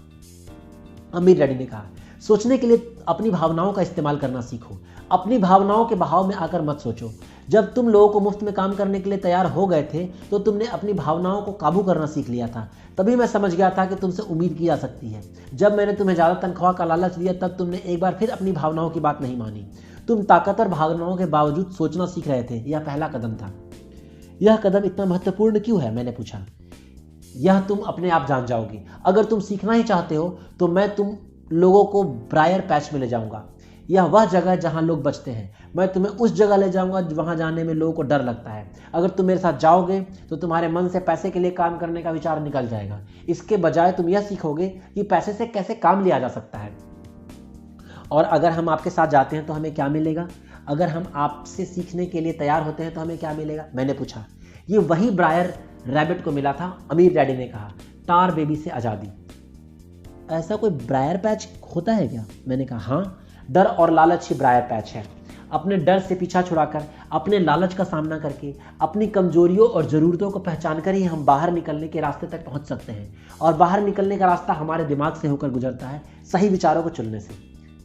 अमीर डैडी ने कहा, सोचने के लिए अपनी भावनाओं का इस्तेमाल करना सीखो। अपनी भावनाओं के बहाव में आकर मत सोचो। जब तुम लोगों को मुफ्त में काम करने के लिए तैयार हो गए थे तो तुमने अपनी भावनाओं को काबू करना सीख लिया था। तभी मैं समझ गया था कि तुमसे उम्मीद की जा सकती है। जब मैंने तुम्हें ज़्यादा तनख्वाह का लालच दिया तब तुमने एक बार फिर अपनी भावनाओं की बात नहीं मानी। तुम ताकतवर भावनाओं के बावजूद सोचना सीख रहे थे। यह पहला कदम था। यह कदम इतना महत्वपूर्ण क्यों है, मैंने पूछा। यह तुम अपने आप जान जाओगे। अगर तुम सीखना ही चाहते हो तो मैं तुम लोगों को ब्रायर पैच में ले जाऊंगा। यह वह जगह है जहां लोग बचते हैं। मैं तुम्हें उस जगह ले जाऊंगा वहां जाने में लोगों को डर लगता है। अगर तुम मेरे साथ जाओगे तो तुम्हारे मन से पैसे के लिए काम करने का विचार निकल जाएगा। इसके बजाय तुम यह सीखोगे कि पैसे से कैसे काम लिया जा सकता है। और अगर हम आपके साथ जाते हैं तो हमें क्या मिलेगा? अगर हम आपसे सीखने के लिए तैयार होते हैं तो हमें क्या मिलेगा, मैंने पूछा। ये वही ब्रायर रैबिट को मिला था, अमीर डैडी ने कहा। टार बेबी से आज़ादी। ऐसा कोई ब्रायर पैच होता है क्या, मैंने कहा। हाँ, डर और लालच ही ब्रायर पैच है। अपने डर से पीछा छुड़ाकर, अपने लालच का सामना करके, अपनी कमजोरियों और ज़रूरतों को पहचान कर ही हम बाहर निकलने के रास्ते तक पहुंच सकते हैं। और बाहर निकलने का रास्ता हमारे दिमाग से होकर गुजरता है, सही विचारों को चुनने से।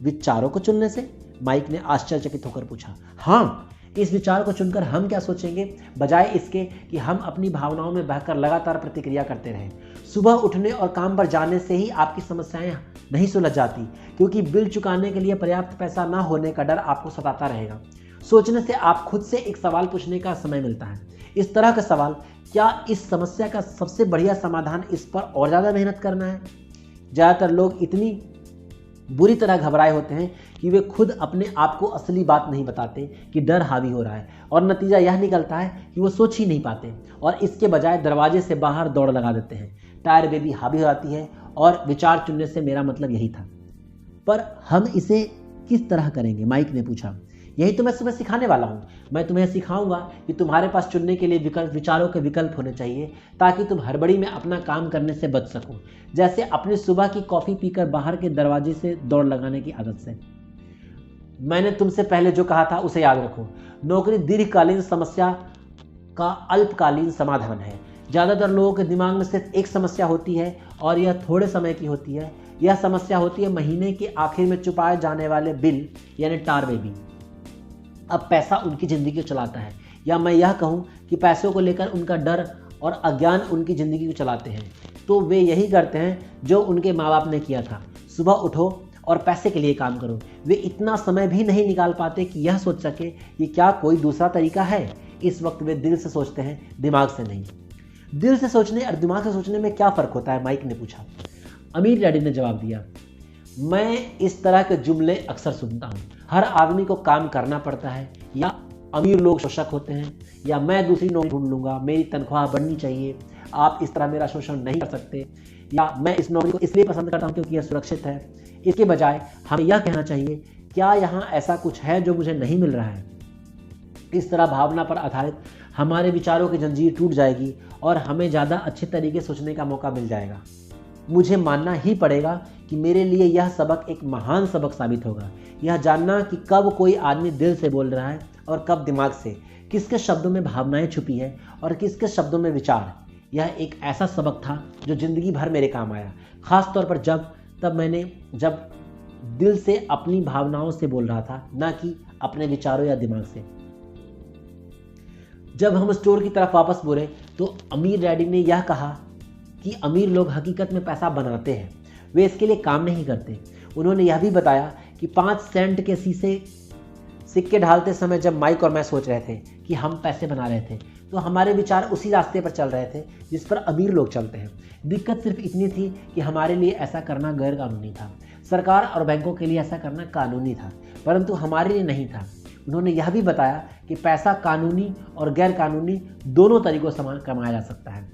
विचारों को चुनने से, माइक ने आश्चर्यचकित होकर पूछा। हाँ, इस विचार को चुनकर हम क्या सोचेंगे, बजाय इसके कि हम अपनी भावनाओं में बहकर लगातार प्रतिक्रिया करते रहें। सुबह उठने और काम पर जाने से ही आपकी समस्याएं नहीं सुलझ जाती, क्योंकि बिल चुकाने के लिए पर्याप्त पैसा ना होने का डर आपको सताता रहेगा। सोचने से आप खुद से एक सवाल पूछने का समय मिलता है। इस तरह का सवाल, क्या इस समस्या का सबसे बढ़िया समाधान इस पर और ज़्यादा मेहनत करना है? ज़्यादातर लोग इतनी बुरी तरह घबराए होते हैं कि वे खुद अपने आप को असली बात नहीं बताते कि डर हावी हो रहा है, और नतीजा यह निकलता है कि वो सोच ही नहीं पाते और इसके बजाय दरवाजे से बाहर दौड़ लगा देते हैं। टायर बेबी हावी हो जाती है और विचार चुनने से मेरा मतलब यही था। पर हम इसे किस तरह करेंगे, माइक ने पूछा। यही तो मैं तुम्हें सिखाने वाला हूँ। मैं तुम्हें सिखाऊंगा कि तुम्हारे पास चुनने के लिए विचारों के विकल्प होने चाहिए, ताकि तुम हड़बड़ी में अपना काम करने से बच सको। जैसे अपनी सुबह की कॉफ़ी पीकर बाहर के दरवाजे से दौड़ लगाने की आदत से। मैंने तुमसे पहले जो कहा था उसे याद रखो। नौकरी दीर्घकालीन समस्या का अल्पकालीन समाधान है। ज़्यादातर लोगों के दिमाग में सिर्फ एक समस्या होती है और यह थोड़े समय की होती है। यह समस्या होती है महीने के आखिर में चुकाए जाने वाले बिल, यानी टार बेबी। अब पैसा उनकी ज़िंदगी को चलाता है, या मैं यह कहूँ कि पैसों को लेकर उनका डर और अज्ञान उनकी ज़िंदगी को चलाते हैं। तो वे यही करते हैं जो उनके माँ बाप ने किया था। सुबह उठो और पैसे के लिए काम करो। वे इतना समय भी नहीं निकाल पाते कि यह सोच सके कि क्या कोई दूसरा तरीका है। इस वक्त वे दिल से सोचते हैं, दिमाग से नहीं। दिल से सोचने और दिमाग से सोचने में क्या फ़र्क होता है, माइक ने पूछा। अमीर डैडी ने जवाब दिया, मैं इस तरह के जुमले अक्सर सुनता हूँ, हर आदमी को काम करना पड़ता है, या अमीर लोग शोषक होते हैं, या मैं दूसरी नौकरी ढूंढ लूँगा, मेरी तनख्वाह बढ़नी चाहिए, आप इस तरह मेरा शोषण नहीं कर सकते, या मैं इस नौकरी को इसलिए पसंद करता हूँ क्योंकि यह सुरक्षित है। इसके बजाय हमें यह कहना चाहिए, क्या यहाँ ऐसा कुछ है जो मुझे नहीं मिल रहा है। इस तरह भावना पर आधारित हमारे विचारों की जंजीर टूट जाएगी और हमें ज़्यादा अच्छे तरीके सोचने का मौका मिल जाएगा। मुझे मानना ही पड़ेगा कि मेरे लिए यह सबक एक महान सबक साबित होगा, यह जानना कि कब कोई आदमी दिल से बोल रहा है और कब दिमाग से, किसके शब्दों में भावनाएं छुपी है और किसके शब्दों में विचार। यह एक ऐसा सबक था जो जिंदगी भर मेरे काम आया, खास तौर पर जब दिल से अपनी भावनाओं से बोल रहा था, ना कि अपने विचारों या दिमाग से। जब हम स्टोर की तरफ वापस मुड़े तो अमीर डैडी ने यह कहा कि अमीर लोग हकीकत में पैसा बनाते हैं, वे इसके लिए काम नहीं करते। उन्होंने यह भी बताया कि 5 सेंट के सिक्के ढालते समय जब माइक और मैं सोच रहे थे कि हम पैसे बना रहे थे, तो हमारे विचार उसी रास्ते पर चल रहे थे जिस पर अमीर लोग चलते हैं। दिक्कत सिर्फ इतनी थी कि हमारे लिए ऐसा करना गैर कानूनी था। सरकार और बैंकों के लिए ऐसा करना कानूनी था, परंतु हमारे लिए नहीं था। उन्होंने यह भी बताया कि पैसा कानूनी और गैर कानूनी दोनों तरीकों से कमाया जा सकता है।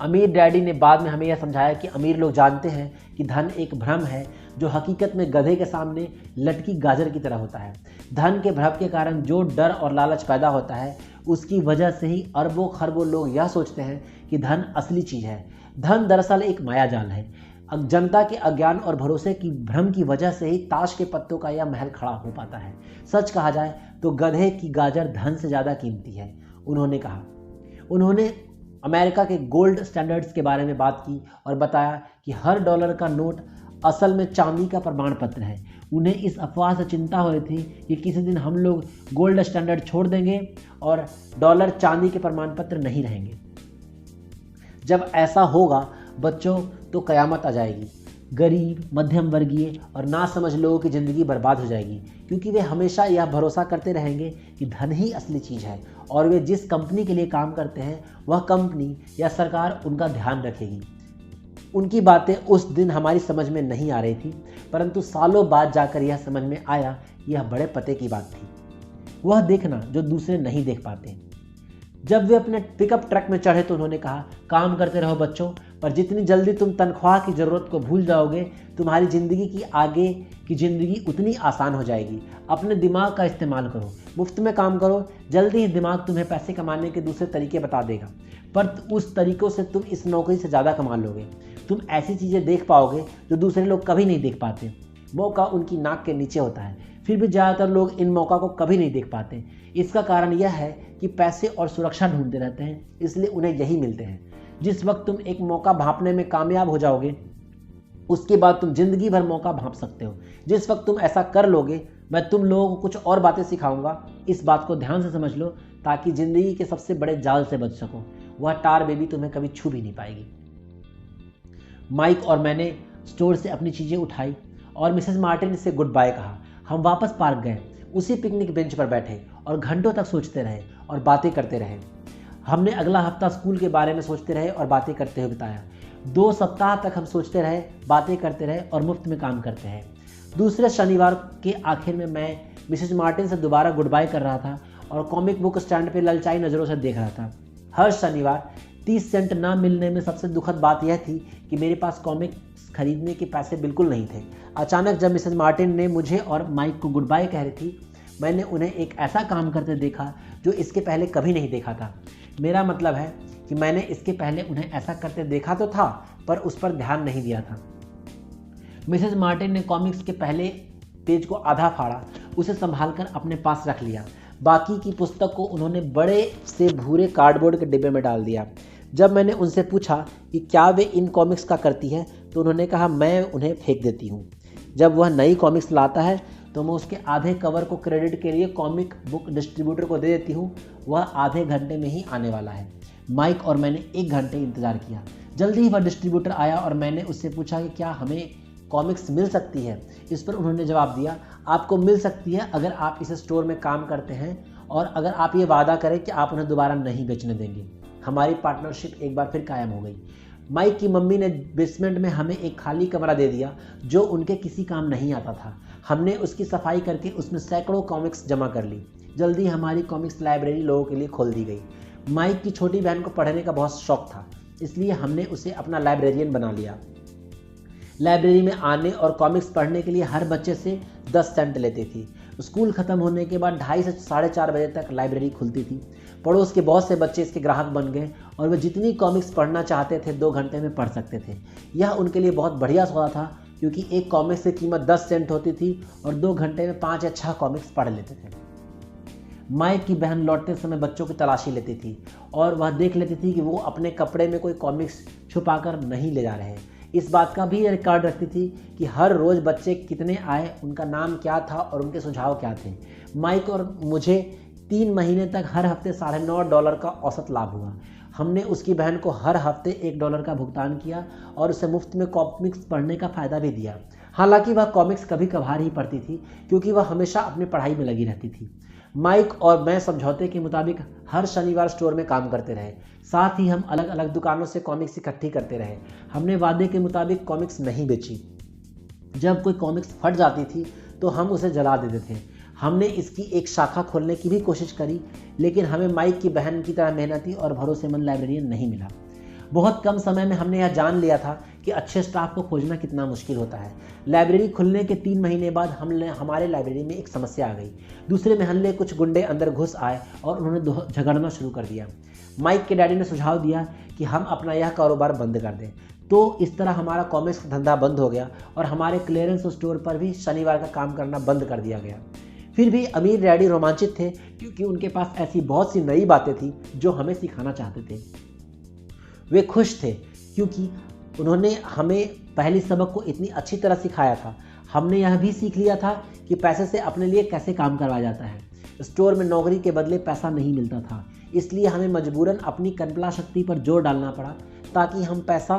अमीर डैडी ने बाद में हमें यह समझाया कि अमीर लोग जानते हैं कि धन एक भ्रम है जो हकीकत में गधे के सामने लटकी गाजर की तरह होता है। धन के भ्रम के कारण जो डर और लालच पैदा होता है, उसकी वजह से ही अरबों खरबों लोग यह सोचते हैं कि धन असली चीज़ है। धन दरअसल एक मायाजाल है। जनता के अज्ञान और भरोसे की भ्रम की वजह से ही ताश के पत्तों का यह महल खड़ा हो पाता है। सच कहा जाए तो गधे की गाजर धन से ज़्यादा कीमती है, उन्होंने कहा। उन्होंने अमेरिका के गोल्ड स्टैंडर्ड्स के बारे में बात की और बताया कि हर डॉलर का नोट असल में चांदी का प्रमाण पत्र है। उन्हें इस अफवाह से चिंता हुई थी कि किसी दिन हम लोग गोल्ड स्टैंडर्ड छोड़ देंगे और डॉलर चांदी के प्रमाण पत्र नहीं रहेंगे। जब ऐसा होगा बच्चों, तो कयामत आ जाएगी। गरीब, मध्यम वर्गीय और नासमझ लोगों की ज़िंदगी बर्बाद हो जाएगी, क्योंकि वे हमेशा यह भरोसा करते रहेंगे कि धन ही असली चीज़ है और वे जिस कंपनी के लिए काम करते हैं वह कंपनी या सरकार उनका ध्यान रखेगी। उनकी बातें उस दिन हमारी समझ में नहीं आ रही थी, परंतु सालों बाद जाकर यह समझ में आया, यह बड़े पते की बात थी। वह देखना जो दूसरे नहीं देख पाते। जब वे अपने पिकअप ट्रक में चढ़े तो उन्होंने कहा, काम करते रहो बच्चों, पर जितनी जल्दी तुम तनख्वाह की ज़रूरत को भूल जाओगे, तुम्हारी ज़िंदगी की आगे की ज़िंदगी उतनी आसान हो जाएगी। अपने दिमाग का इस्तेमाल करो, मुफ्त में काम करो, जल्दी ही दिमाग तुम्हें पैसे कमाने के दूसरे तरीके बता देगा, पर उस तरीकों से तुम इस नौकरी से ज़्यादा कमा लोगे। तुम ऐसी चीज़ें देख पाओगे जो दूसरे लोग कभी नहीं देख पाते। मौका उनकी नाक के नीचे होता है, फिर भी ज़्यादातर लोग इन मौका को कभी नहीं देख पाते। इसका कारण यह है कि पैसे और सुरक्षा ढूंढते रहते हैं, इसलिए उन्हें यही मिलते हैं। जिस वक्त तुम एक मौका भांपने में कामयाब हो जाओगे, उसके बाद तुम जिंदगी भर मौका भांप सकते हो। जिस वक्त तुम ऐसा कर लोगे, मैं तुम लोगों को कुछ और बातें सिखाऊंगा। इस बात को ध्यान से समझ लो ताकि जिंदगी के सबसे बड़े जाल से बच सको। वह टार बेबी तुम्हें कभी छू भी नहीं पाएगी। माइक और मैंने स्टोर से अपनी चीज़ें उठाई और मिसेस मार्टिन से गुड बाय कहा। हम वापस पार्क गए, उसी पिकनिक बेंच पर बैठे और घंटों तक सोचते रहे और बातें करते रहे। हमने अगला हफ्ता स्कूल के बारे में सोचते रहे और बातें करते हुए बिताया। 2 सप्ताह तक हम सोचते रहे, बातें करते रहे और मुफ्त में काम करते हैं। दूसरे शनिवार के आखिर में मैं मिसेस मार्टिन से दोबारा गुड बाय कर रहा था और कॉमिक बुक स्टैंड पे ललचाई नज़रों से देख रहा था। हर शनिवार 30 सेंट ना मिलने में सबसे दुखद बात यह थी कि मेरे पास कॉमिक्स खरीदने के पैसे बिल्कुल नहीं थे। अचानक जब मिसेस मार्टिन ने मुझे और माइक को गुड बाय कह रही थी, मैंने उन्हें एक ऐसा काम करते देखा जो इसके पहले कभी नहीं देखा था। मेरा मतलब है कि मैंने इसके पहले उन्हें ऐसा करते देखा तो था, पर उस पर ध्यान नहीं दिया था। मिसेस मार्टिन ने कॉमिक्स के पहले पेज को आधा फाड़ा, उसे संभालकर अपने पास रख लिया। बाकी की पुस्तक को उन्होंने बड़े से भूरे कार्डबोर्ड के डिब्बे में डाल दिया। जब मैंने उनसे पूछा कि क्या वे इन कॉमिक्स का करती हैं, तो उन्होंने कहा, मैं उन्हें फेंक देती हूँ। जब वह नई कॉमिक्स लाता है तो मैं उसके आधे कवर को क्रेडिट के लिए कॉमिक बुक डिस्ट्रीब्यूटर को दे देती हूँ। वह आधे घंटे में ही आने वाला है। माइक और मैंने 1 घंटे इंतज़ार किया। जल्दी ही वह डिस्ट्रीब्यूटर आया और मैंने उससे पूछा कि क्या हमें कॉमिक्स मिल सकती है। इस पर उन्होंने जवाब दिया, आपको मिल सकती है अगर आप इस स्टोर में काम करते हैं और अगर आप ये वादा करें कि आप उन्हें दोबारा नहीं बेचने देंगे। हमारी पार्टनरशिप एक बार फिर कायम हो गई। माइक की मम्मी ने बेसमेंट में हमें एक खाली कमरा दे दिया जो उनके किसी काम नहीं आता था। हमने उसकी सफाई करके उसमें सैकड़ों कॉमिक्स जमा कर ली। जल्दी हमारी कॉमिक्स लाइब्रेरी लोगों के लिए खोल दी गई। माइक की छोटी बहन को पढ़ने का बहुत शौक था, इसलिए हमने उसे अपना लाइब्रेरियन बना लिया। लाइब्रेरी में आने और कॉमिक्स पढ़ने के लिए हर बच्चे से 10 सेंट लेती थी। स्कूल खत्म होने के बाद 2:30 से 4:30 बजे तक लाइब्रेरी खुलती थी। पड़ोस के बहुत से बच्चे इसके ग्राहक बन गए और वे जितनी कॉमिक्स पढ़ना चाहते थे 2 घंटे में पढ़ सकते थे। यह उनके लिए बहुत बढ़िया सौदा था, क्योंकि एक कॉमिक्स की कीमत 10 सेंट होती थी और 2 घंटे में 5 या 6 कॉमिक्स पढ़ लेते थे। माइक की बहन लौटते समय बच्चों की तलाशी लेती थी और वह देख लेती थी कि वो अपने कपड़े में कोई कॉमिक्स छुपाकर नहीं ले जा रहे। इस बात का भी रिकॉर्ड रखती थी कि हर रोज़ बच्चे कितने आए, उनका नाम क्या था और उनके सुझाव क्या थे। माइक और मुझे 3 महीने तक हर हफ्ते $9.5 का औसत लाभ हुआ। हमने उसकी बहन को हर हफ्ते $1 का भुगतान किया और उसे मुफ्त में कॉमिक्स पढ़ने का फ़ायदा भी दिया। हालांकि वह कॉमिक्स कभी कभार ही पढ़ती थी, क्योंकि वह हमेशा अपनी पढ़ाई में लगी रहती थी। माइक और मैं समझौते के मुताबिक हर शनिवार स्टोर में काम करते रहे। साथ ही हम अलग अलग दुकानों से कॉमिक्स इकट्ठी करते रहे। हमने वादे के मुताबिक कॉमिक्स नहीं बेची। जब कोई कॉमिक्स फट जाती थी तो हम उसे जला देते थे। हमने इसकी एक शाखा खोलने की भी कोशिश करी, लेकिन हमें माइक की बहन की तरह मेहनती और भरोसेमंद लाइब्रेरियन नहीं मिला। बहुत कम समय में हमने यह जान लिया था कि अच्छे स्टाफ को खोजना कितना मुश्किल होता है। लाइब्रेरी खुलने के 3 महीने बाद हमारे लाइब्रेरी में एक समस्या आ गई। दूसरे महल्ले कुछ गुंडे अंदर घुस आए और उन्होंने झगड़ना शुरू कर दिया। माइक के डैडी ने सुझाव दिया कि हम अपना यह कारोबार बंद कर दें। तो इस तरह हमारा कॉमिक्स का धंधा बंद हो गया और हमारे क्लियरेंस स्टोर पर भी शनिवार का काम करना बंद कर दिया गया। फिर भी अमीर डैडी रोमांचित थे, क्योंकि उनके पास ऐसी बहुत सी नई बातें थी जो हमें सिखाना चाहते थे। वे खुश थे क्योंकि उन्होंने हमें पहली सबक को इतनी अच्छी तरह सिखाया था। हमने यह भी सीख लिया था कि पैसे से अपने लिए कैसे काम करवाया जाता है। स्टोर में नौकरी के बदले पैसा नहीं मिलता था, इसलिए हमें मजबूरन अपनी कल्पना शक्ति पर जोर डालना पड़ा ताकि हम पैसा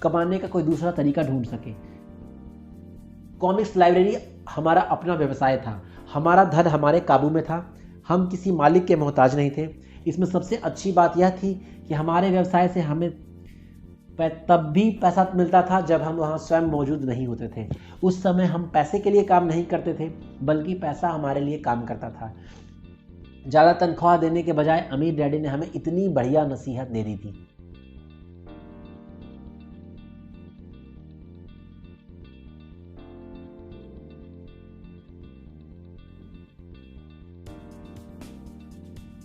कमाने का कोई दूसरा तरीका ढूंढ सके। कॉमिक्स लाइब्रेरी हमारा अपना व्यवसाय था। हमारा धन हमारे काबू में था। हम किसी मालिक के मोहताज नहीं थे। इसमें सबसे अच्छी बात यह थी कि हमारे व्यवसाय से हमें तब भी पैसा मिलता था जब हम वहाँ स्वयं मौजूद नहीं होते थे। उस समय हम पैसे के लिए काम नहीं करते थे, बल्कि पैसा हमारे लिए काम करता था। ज़्यादा तनख्वाह देने के बजाय अमीर डैडी ने हमें इतनी बढ़िया नसीहत दे दी थी।